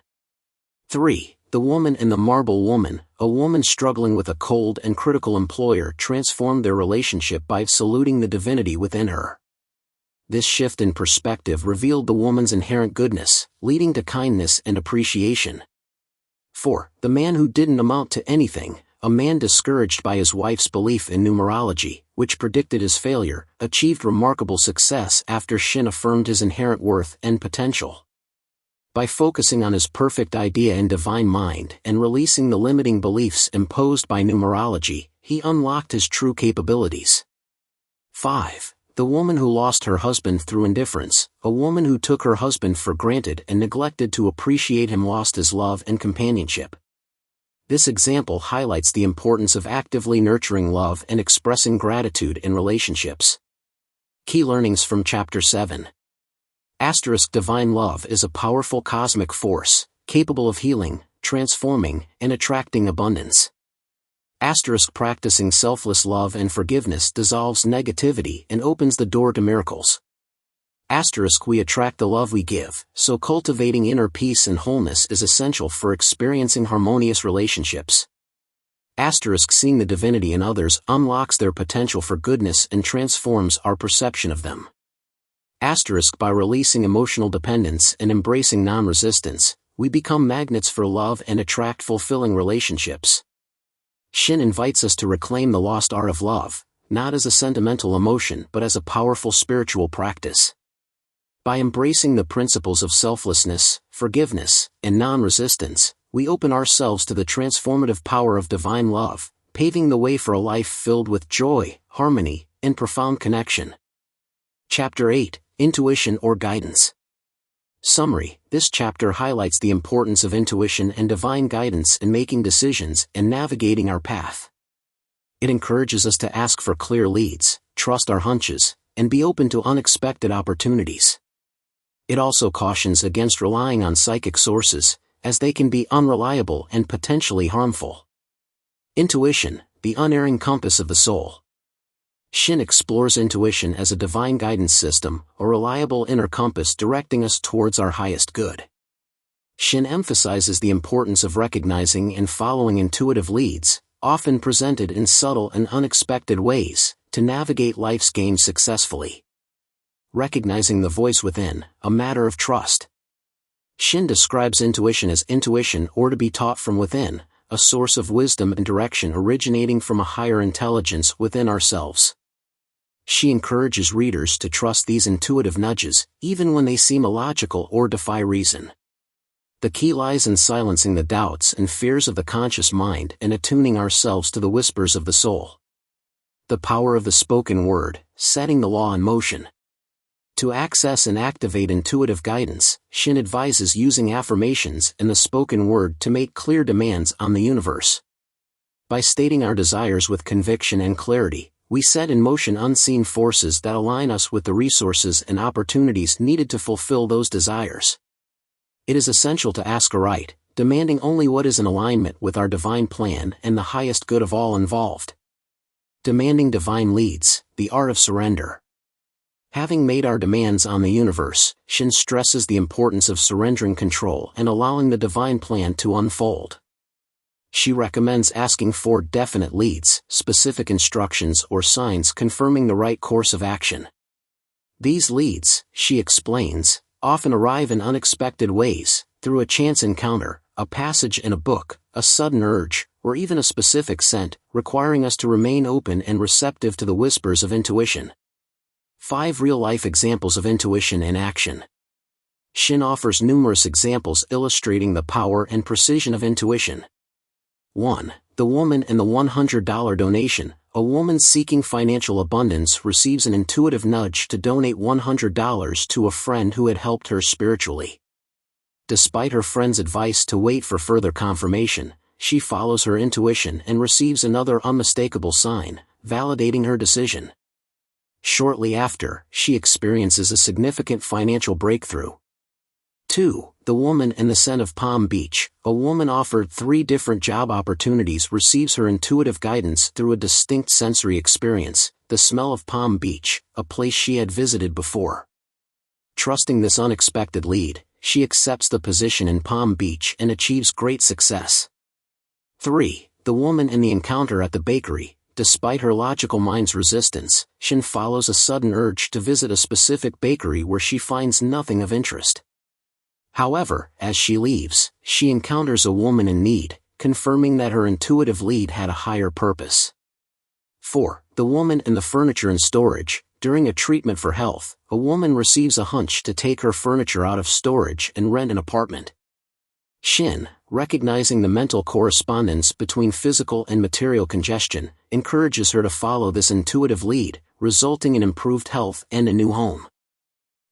3. The woman and the marble woman. A woman struggling with a cold and critical employer transformed their relationship by saluting the divinity within her. This shift in perspective revealed the woman's inherent goodness, leading to kindness and appreciation. 4. The man who didn't amount to anything. A man discouraged by his wife's belief in numerology, which predicted his failure, achieved remarkable success after Shinn affirmed his inherent worth and potential. By focusing on his perfect idea and divine mind and releasing the limiting beliefs imposed by numerology, he unlocked his true capabilities. 5. The woman who lost her husband through indifference. A woman who took her husband for granted and neglected to appreciate him lost his love and companionship. This example highlights the importance of actively nurturing love and expressing gratitude in relationships. Key learnings from Chapter 7. Divine love is a powerful cosmic force, capable of healing, transforming, and attracting abundance. Practicing selfless love and forgiveness dissolves negativity and opens the door to miracles. We attract the love we give, so cultivating inner peace and wholeness is essential for experiencing harmonious relationships. Seeing the divinity in others unlocks their potential for goodness and transforms our perception of them. By releasing emotional dependence and embracing non-resistance, we become magnets for love and attract fulfilling relationships. Shinn invites us to reclaim the lost art of love, not as a sentimental emotion but as a powerful spiritual practice. By embracing the principles of selflessness, forgiveness, and non-resistance, we open ourselves to the transformative power of divine love, paving the way for a life filled with joy, harmony, and profound connection. Chapter 8, Intuition or Guidance. Summary: this chapter highlights the importance of intuition and divine guidance in making decisions and navigating our path. It encourages us to ask for clear leads, trust our hunches, and be open to unexpected opportunities. It also cautions against relying on psychic sources, as they can be unreliable and potentially harmful. Intuition, the unerring compass of the soul. Shinn explores intuition as a divine guidance system, a reliable inner compass directing us towards our highest good. Shinn emphasizes the importance of recognizing and following intuitive leads, often presented in subtle and unexpected ways, to navigate life's game successfully. Recognizing the voice within, a matter of trust. Shinn describes intuition as intuition or to be taught from within, a source of wisdom and direction originating from a higher intelligence within ourselves. She encourages readers to trust these intuitive nudges, even when they seem illogical or defy reason. The key lies in silencing the doubts and fears of the conscious mind and attuning ourselves to the whispers of the soul. The power of the spoken word, setting the law in motion. To access and activate intuitive guidance, Shinn advises using affirmations and the spoken word to make clear demands on the universe. By stating our desires with conviction and clarity, we set in motion unseen forces that align us with the resources and opportunities needed to fulfill those desires. It is essential to ask aright, demanding only what is in alignment with our divine plan and the highest good of all involved. Demanding divine leads, the art of surrender. Having made our demands on the universe, Shinn stresses the importance of surrendering control and allowing the divine plan to unfold. She recommends asking for definite leads, specific instructions or signs confirming the right course of action. These leads, she explains, often arrive in unexpected ways, through a chance encounter, a passage in a book, a sudden urge, or even a specific scent, requiring us to remain open and receptive to the whispers of intuition. 5 real-life examples of intuition in action. Shinn offers numerous examples illustrating the power and precision of intuition. 1. The woman and the $100 donation. A woman seeking financial abundance receives an intuitive nudge to donate $100 to a friend who had helped her spiritually. Despite her friend's advice to wait for further confirmation, she follows her intuition and receives another unmistakable sign, validating her decision. Shortly after, she experiences a significant financial breakthrough. 2. The woman and the scent of Palm Beach. A woman offered 3 different job opportunities receives her intuitive guidance through a distinct sensory experience, the smell of Palm Beach, a place she had visited before. Trusting this unexpected lead, she accepts the position in Palm Beach and achieves great success. 3. The woman and the encounter at the bakery. Despite her logical mind's resistance, Shinn follows a sudden urge to visit a specific bakery where she finds nothing of interest. However, as she leaves, she encounters a woman in need, confirming that her intuitive lead had a higher purpose. 4. The woman and the furniture and storage. During a treatment for health, a woman receives a hunch to take her furniture out of storage and rent an apartment. Shinn, recognizing the mental correspondence between physical and material congestion, encourages her to follow this intuitive lead, resulting in improved health and a new home.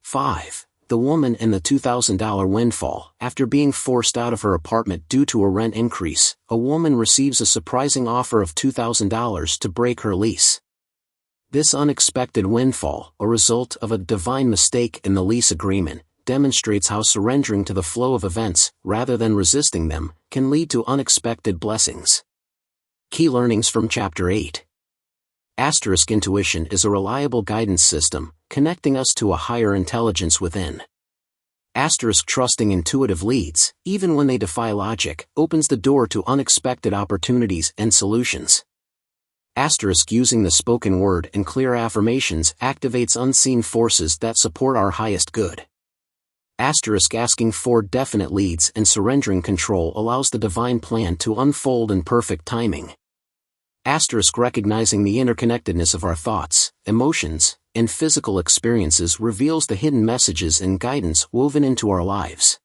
5. The woman and the $2,000 windfall. After being forced out of her apartment due to a rent increase, a woman receives a surprising offer of $2,000 to break her lease. This unexpected windfall, a result of a divine mistake in the lease agreement, demonstrates how surrendering to the flow of events, rather than resisting them, can lead to unexpected blessings. Key learnings from Chapter 8. Intuition is a reliable guidance system, connecting us to a higher intelligence within. Trusting intuitive leads, even when they defy logic, opens the door to unexpected opportunities and solutions. Using the spoken word and clear affirmations activates unseen forces that support our highest good. Asking for definite leads and surrendering control allows the divine plan to unfold in perfect timing. Recognizing the interconnectedness of our thoughts, emotions, and physical experiences reveals the hidden messages and guidance woven into our lives.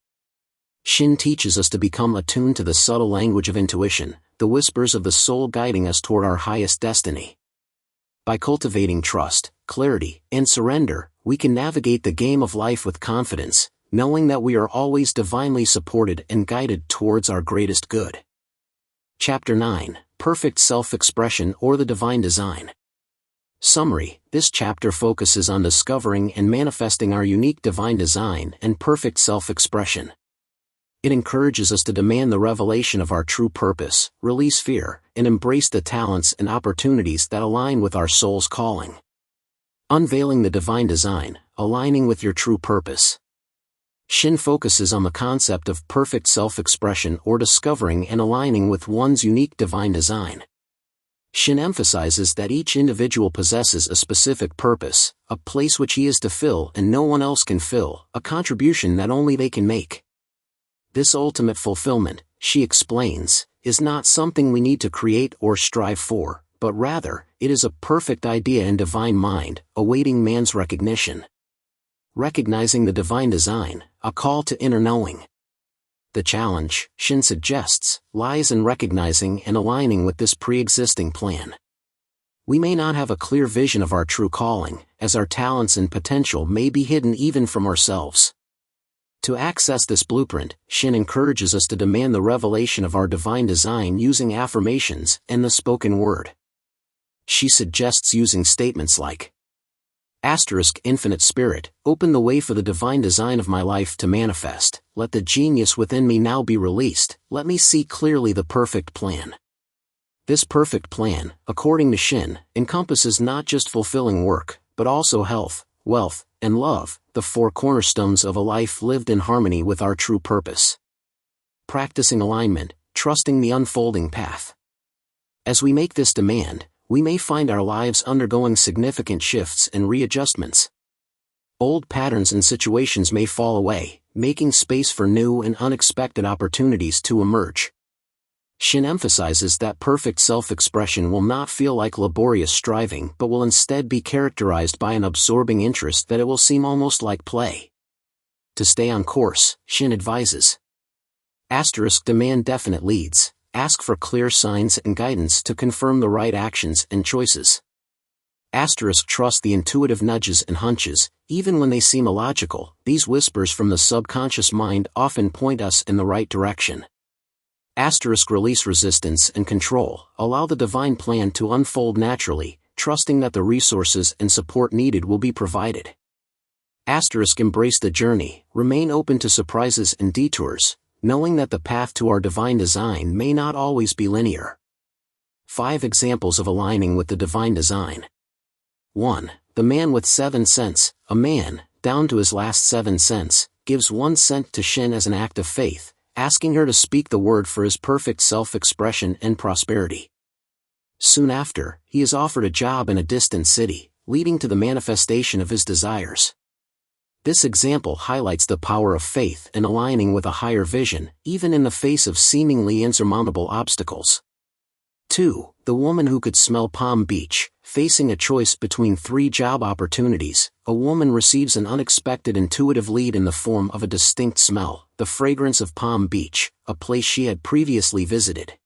Shinn teaches us to become attuned to the subtle language of intuition, the whispers of the soul guiding us toward our highest destiny. By cultivating trust, clarity, and surrender, we can navigate the game of life with confidence, knowing that we are always divinely supported and guided towards our greatest good. Chapter 9. Perfect Self-Expression or the Divine Design. Summary: this chapter focuses on discovering and manifesting our unique divine design and perfect self-expression. It encourages us to demand the revelation of our true purpose, release fear, and embrace the talents and opportunities that align with our soul's calling. Unveiling the divine design, aligning with your true purpose. Shinn focuses on the concept of perfect self-expression or discovering and aligning with one's unique divine design. Shinn emphasizes that each individual possesses a specific purpose, a place which he is to fill and no one else can fill, a contribution that only they can make. This ultimate fulfillment, she explains, is not something we need to create or strive for, but rather, it is a perfect idea in divine mind, awaiting man's recognition. Recognizing the divine design, a call to inner knowing. The challenge, Shinn suggests, lies in recognizing and aligning with this pre-existing plan. We may not have a clear vision of our true calling, as our talents and potential may be hidden even from ourselves. To access this blueprint, Shinn encourages us to demand the revelation of our divine design using affirmations and the spoken word. She suggests using statements like, Infinite Spirit, open the way for the divine design of my life to manifest, let the genius within me now be released, let me see clearly the perfect plan. This perfect plan, according to Shinn, encompasses not just fulfilling work, but also health, wealth, and love, the four cornerstones of a life lived in harmony with our true purpose. Practicing alignment, trusting the unfolding path. As we make this demand, we may find our lives undergoing significant shifts and readjustments. Old patterns and situations may fall away, making space for new and unexpected opportunities to emerge. Shinn emphasizes that perfect self-expression will not feel like laborious striving but will instead be characterized by an absorbing interest that it will seem almost like play. To stay on course, Shinn advises. Demand definite leads. Ask for clear signs and guidance to confirm the right actions and choices. Trust the intuitive nudges and hunches, even when they seem illogical. These whispers from the subconscious mind often point us in the right direction. Release resistance and control, allow the divine plan to unfold naturally, trusting that the resources and support needed will be provided. Embrace the journey, remain open to surprises and detours, knowing that the path to our divine design may not always be linear. 5 examples of aligning with the divine design. 1. The man with 7 cents, a man, down to his last 7 cents, gives 1 cent to Shinn as an act of faith, asking her to speak the word for his perfect self-expression and prosperity. Soon after, he is offered a job in a distant city, leading to the manifestation of his desires. This example highlights the power of faith and aligning with a higher vision, even in the face of seemingly insurmountable obstacles. 2. The woman who could smell Palm Beach, facing a choice between 3 job opportunities, a woman receives an unexpected intuitive lead in the form of a distinct smell, the fragrance of Palm Beach, a place she had previously visited.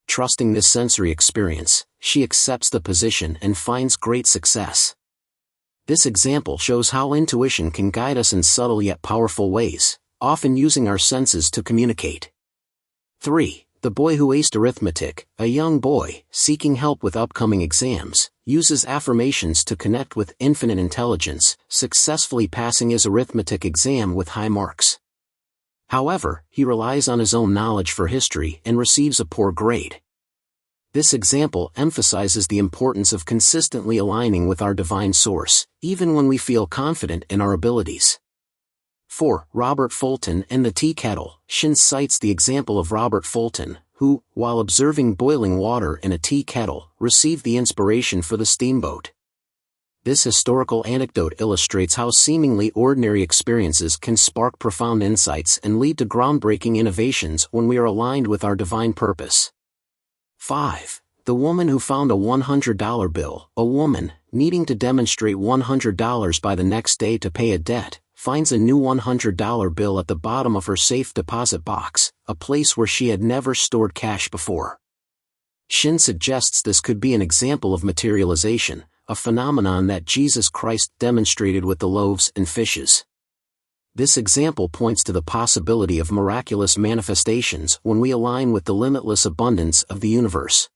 Trusting this sensory experience, she accepts the position and finds great success. This example shows how intuition can guide us in subtle yet powerful ways, often using our senses to communicate. 3. The boy who aced arithmetic, a young boy, seeking help with upcoming exams, uses affirmations to connect with infinite intelligence, successfully passing his arithmetic exam with high marks. However, he relies on his own knowledge for history and receives a poor grade. This example emphasizes the importance of consistently aligning with our divine source, even when we feel confident in our abilities. 4. Robert Fulton and the tea kettle. Shinn cites the example of Robert Fulton, who, while observing boiling water in a tea kettle, received the inspiration for the steamboat. This historical anecdote illustrates how seemingly ordinary experiences can spark profound insights and lead to groundbreaking innovations when we are aligned with our divine purpose. 5. The woman who found a $100 bill. A woman, needing to demonstrate $100 by the next day to pay a debt, finds a new $100 bill at the bottom of her safe deposit box, a place where she had never stored cash before. Shinn suggests this could be an example of materialization, a phenomenon that Jesus Christ demonstrated with the loaves and fishes. This example points to the possibility of miraculous manifestations when we align with the limitless abundance of the universe.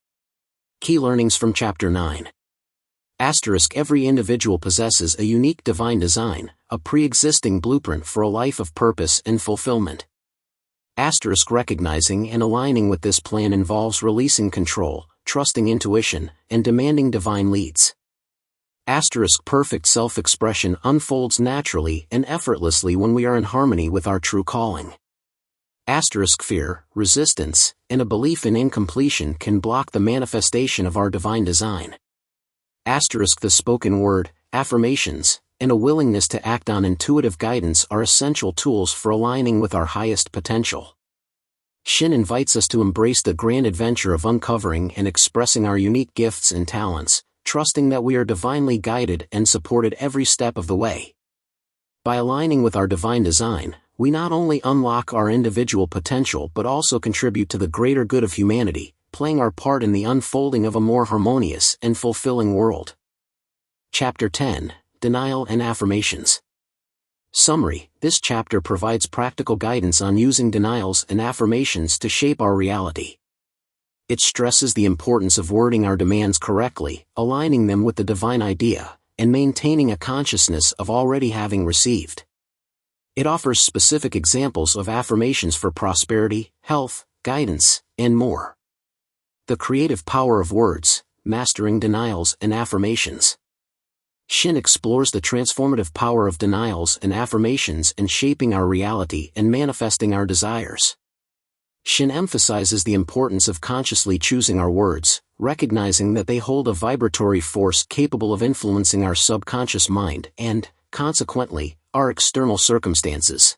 Key learnings from Chapter 9. Every individual possesses a unique divine design, a pre-existing blueprint for a life of purpose and fulfillment. Recognizing and aligning with this plan involves releasing control, trusting intuition, and demanding divine leads. Perfect self-expression unfolds naturally and effortlessly when we are in harmony with our true calling. Fear, resistance, and a belief in incompletion can block the manifestation of our divine design. The spoken word, affirmations, and a willingness to act on intuitive guidance are essential tools for aligning with our highest potential. Shinn invites us to embrace the grand adventure of uncovering and expressing our unique gifts and talents, trusting that we are divinely guided and supported every step of the way. By aligning with our divine design, we not only unlock our individual potential but also contribute to the greater good of humanity, playing our part in the unfolding of a more harmonious and fulfilling world. Chapter 10. Denial and Affirmations. Summary: this chapter provides practical guidance on using denials and affirmations to shape our reality. It stresses the importance of wording our demands correctly, aligning them with the divine idea, and maintaining a consciousness of already having received. It offers specific examples of affirmations for prosperity, health, guidance, and more. The creative power of words, mastering denials and affirmations. Shinn explores the transformative power of denials and affirmations in shaping our reality and manifesting our desires. Shinn emphasizes the importance of consciously choosing our words, recognizing that they hold a vibratory force capable of influencing our subconscious mind and, consequently, our external circumstances.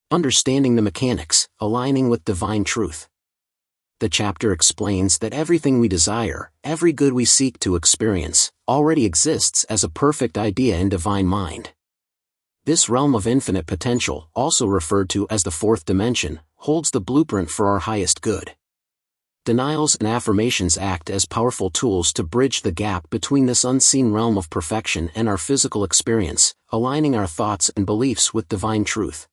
Understanding the mechanics, aligning with divine truth. The chapter explains that everything we desire, every good we seek to experience, already exists as a perfect idea in divine mind. This realm of infinite potential, also referred to as the fourth dimension, holds the blueprint for our highest good. Denials and affirmations act as powerful tools to bridge the gap between this unseen realm of perfection and our physical experience, aligning our thoughts and beliefs with divine truth.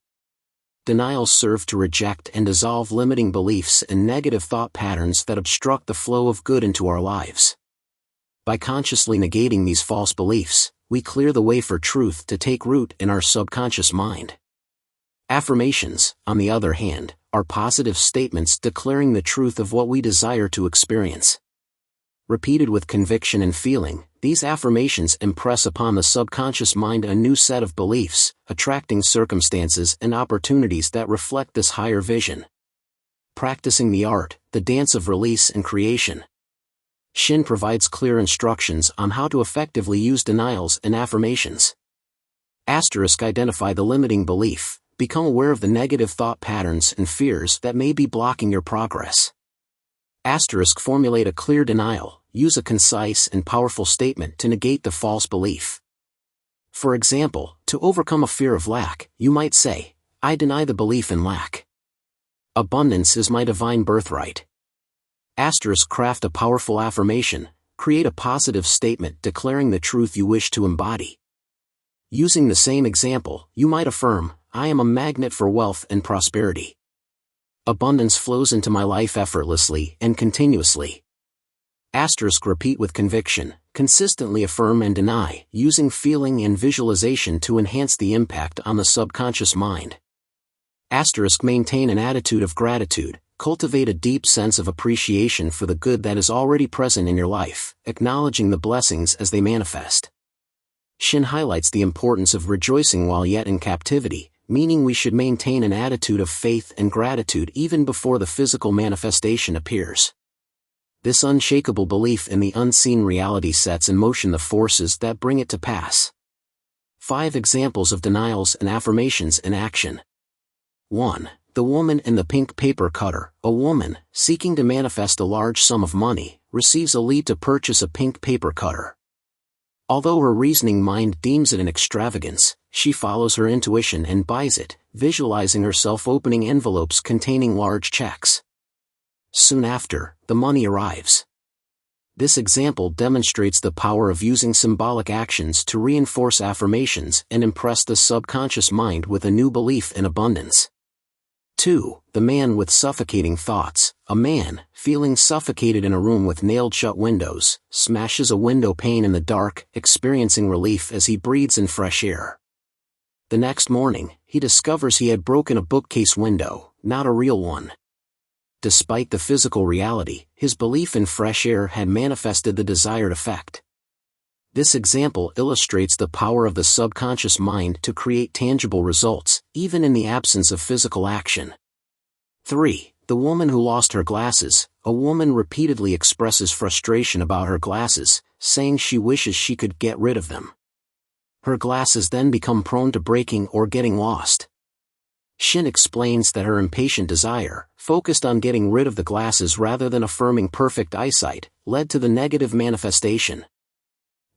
Denials serve to reject and dissolve limiting beliefs and negative thought patterns that obstruct the flow of good into our lives. By consciously negating these false beliefs, we clear the way for truth to take root in our subconscious mind. Affirmations, on the other hand, are positive statements declaring the truth of what we desire to experience. Repeated with conviction and feeling, these affirmations impress upon the subconscious mind a new set of beliefs, attracting circumstances and opportunities that reflect this higher vision. Practicing the art, the dance of release and creation. Shinn provides clear instructions on how to effectively use denials and affirmations. Identify the limiting belief. Become aware of the negative thought patterns and fears that may be blocking your progress. Formulate a clear denial. Use a concise and powerful statement to negate the false belief. For example, to overcome a fear of lack, you might say, I deny the belief in lack. Abundance is my divine birthright. Craft a powerful affirmation. Create a positive statement declaring the truth you wish to embody. Using the same example, you might affirm, I am a magnet for wealth and prosperity. Abundance flows into my life effortlessly and continuously. Asterisk repeat with conviction, consistently affirm and deny, using feeling and visualization to enhance the impact on the subconscious mind. Asterisk maintain an attitude of gratitude, cultivate a deep sense of appreciation for the good that is already present in your life, acknowledging the blessings as they manifest. Shinn highlights the importance of rejoicing while yet in captivity, meaning we should maintain an attitude of faith and gratitude even before the physical manifestation appears. This unshakable belief in the unseen reality sets in motion the forces that bring it to pass. 5 examples of denials and affirmations in action. 1. The woman in the pink paper cutter. A woman, seeking to manifest a large sum of money, receives a lead to purchase a pink paper cutter. Although her reasoning mind deems it an extravagance, she follows her intuition and buys it, visualizing herself opening envelopes containing large checks. Soon after, the money arrives. This example demonstrates the power of using symbolic actions to reinforce affirmations and impress the subconscious mind with a new belief in abundance. 2. The man with suffocating thoughts. A man, feeling suffocated in a room with nailed-shut windows, smashes a window pane in the dark, experiencing relief as he breathes in fresh air. The next morning, he discovers he had broken a bookcase window, not a real one. Despite the physical reality, his belief in fresh air had manifested the desired effect. This example illustrates the power of the subconscious mind to create tangible results, even in the absence of physical action. 3. The woman who lost her glasses. A woman repeatedly expresses frustration about her glasses, saying she wishes she could get rid of them. Her glasses then become prone to breaking or getting lost. Shinn explains that her impatient desire, focused on getting rid of the glasses rather than affirming perfect eyesight, led to the negative manifestation.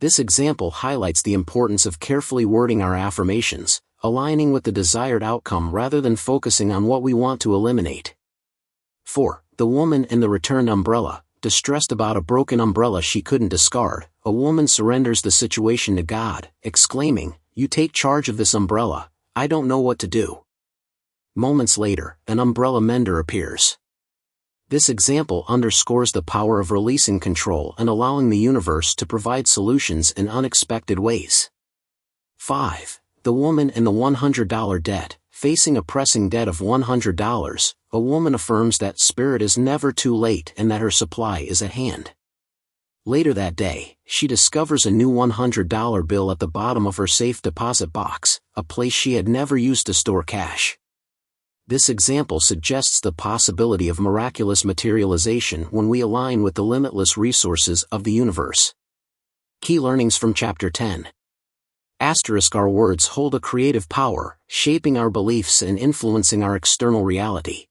This example highlights the importance of carefully wording our affirmations, aligning with the desired outcome rather than focusing on what we want to eliminate. 4. The woman in the returned umbrella. Distressed about a broken umbrella she couldn't discard, a woman surrenders the situation to God, exclaiming, "You take charge of this umbrella, I don't know what to do." Moments later, an umbrella mender appears. This example underscores the power of releasing control and allowing the universe to provide solutions in unexpected ways. 5. The woman in the $100 debt. Facing a pressing debt of $100, a woman affirms that spirit is never too late and that her supply is at hand. Later that day, she discovers a new $100 bill at the bottom of her safe deposit box, a place she had never used to store cash. This example suggests the possibility of miraculous materialization when we align with the limitless resources of the universe. Key learnings from Chapter 10. Our words hold a creative power, shaping our beliefs and influencing our external reality.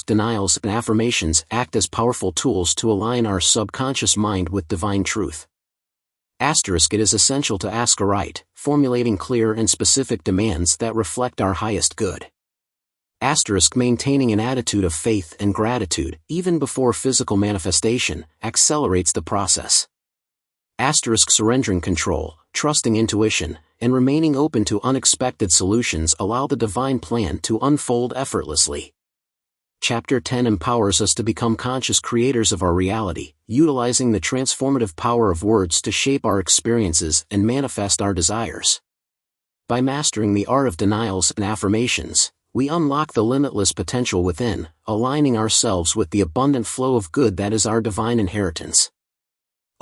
Denials and affirmations act as powerful tools to align our subconscious mind with divine truth. It is essential to ask aright, formulating clear and specific demands that reflect our highest good. Maintaining an attitude of faith and gratitude, even before physical manifestation, accelerates the process. Surrendering control, trusting intuition, and remaining open to unexpected solutions allow the divine plan to unfold effortlessly. Chapter 10 empowers us to become conscious creators of our reality, utilizing the transformative power of words to shape our experiences and manifest our desires. By mastering the art of denials and affirmations, we unlock the limitless potential within, aligning ourselves with the abundant flow of good that is our divine inheritance.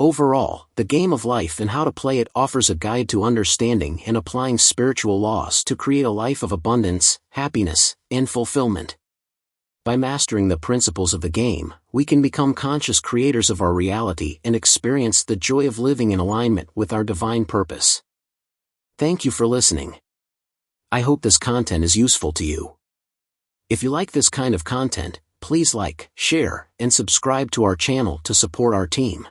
Overall, the game of life and how to play it offers a guide to understanding and applying spiritual laws to create a life of abundance, happiness, and fulfillment. By mastering the principles of the game, we can become conscious creators of our reality and experience the joy of living in alignment with our divine purpose. Thank you for listening. I hope this content is useful to you. If you like this kind of content, please like, share, and subscribe to our channel to support our team.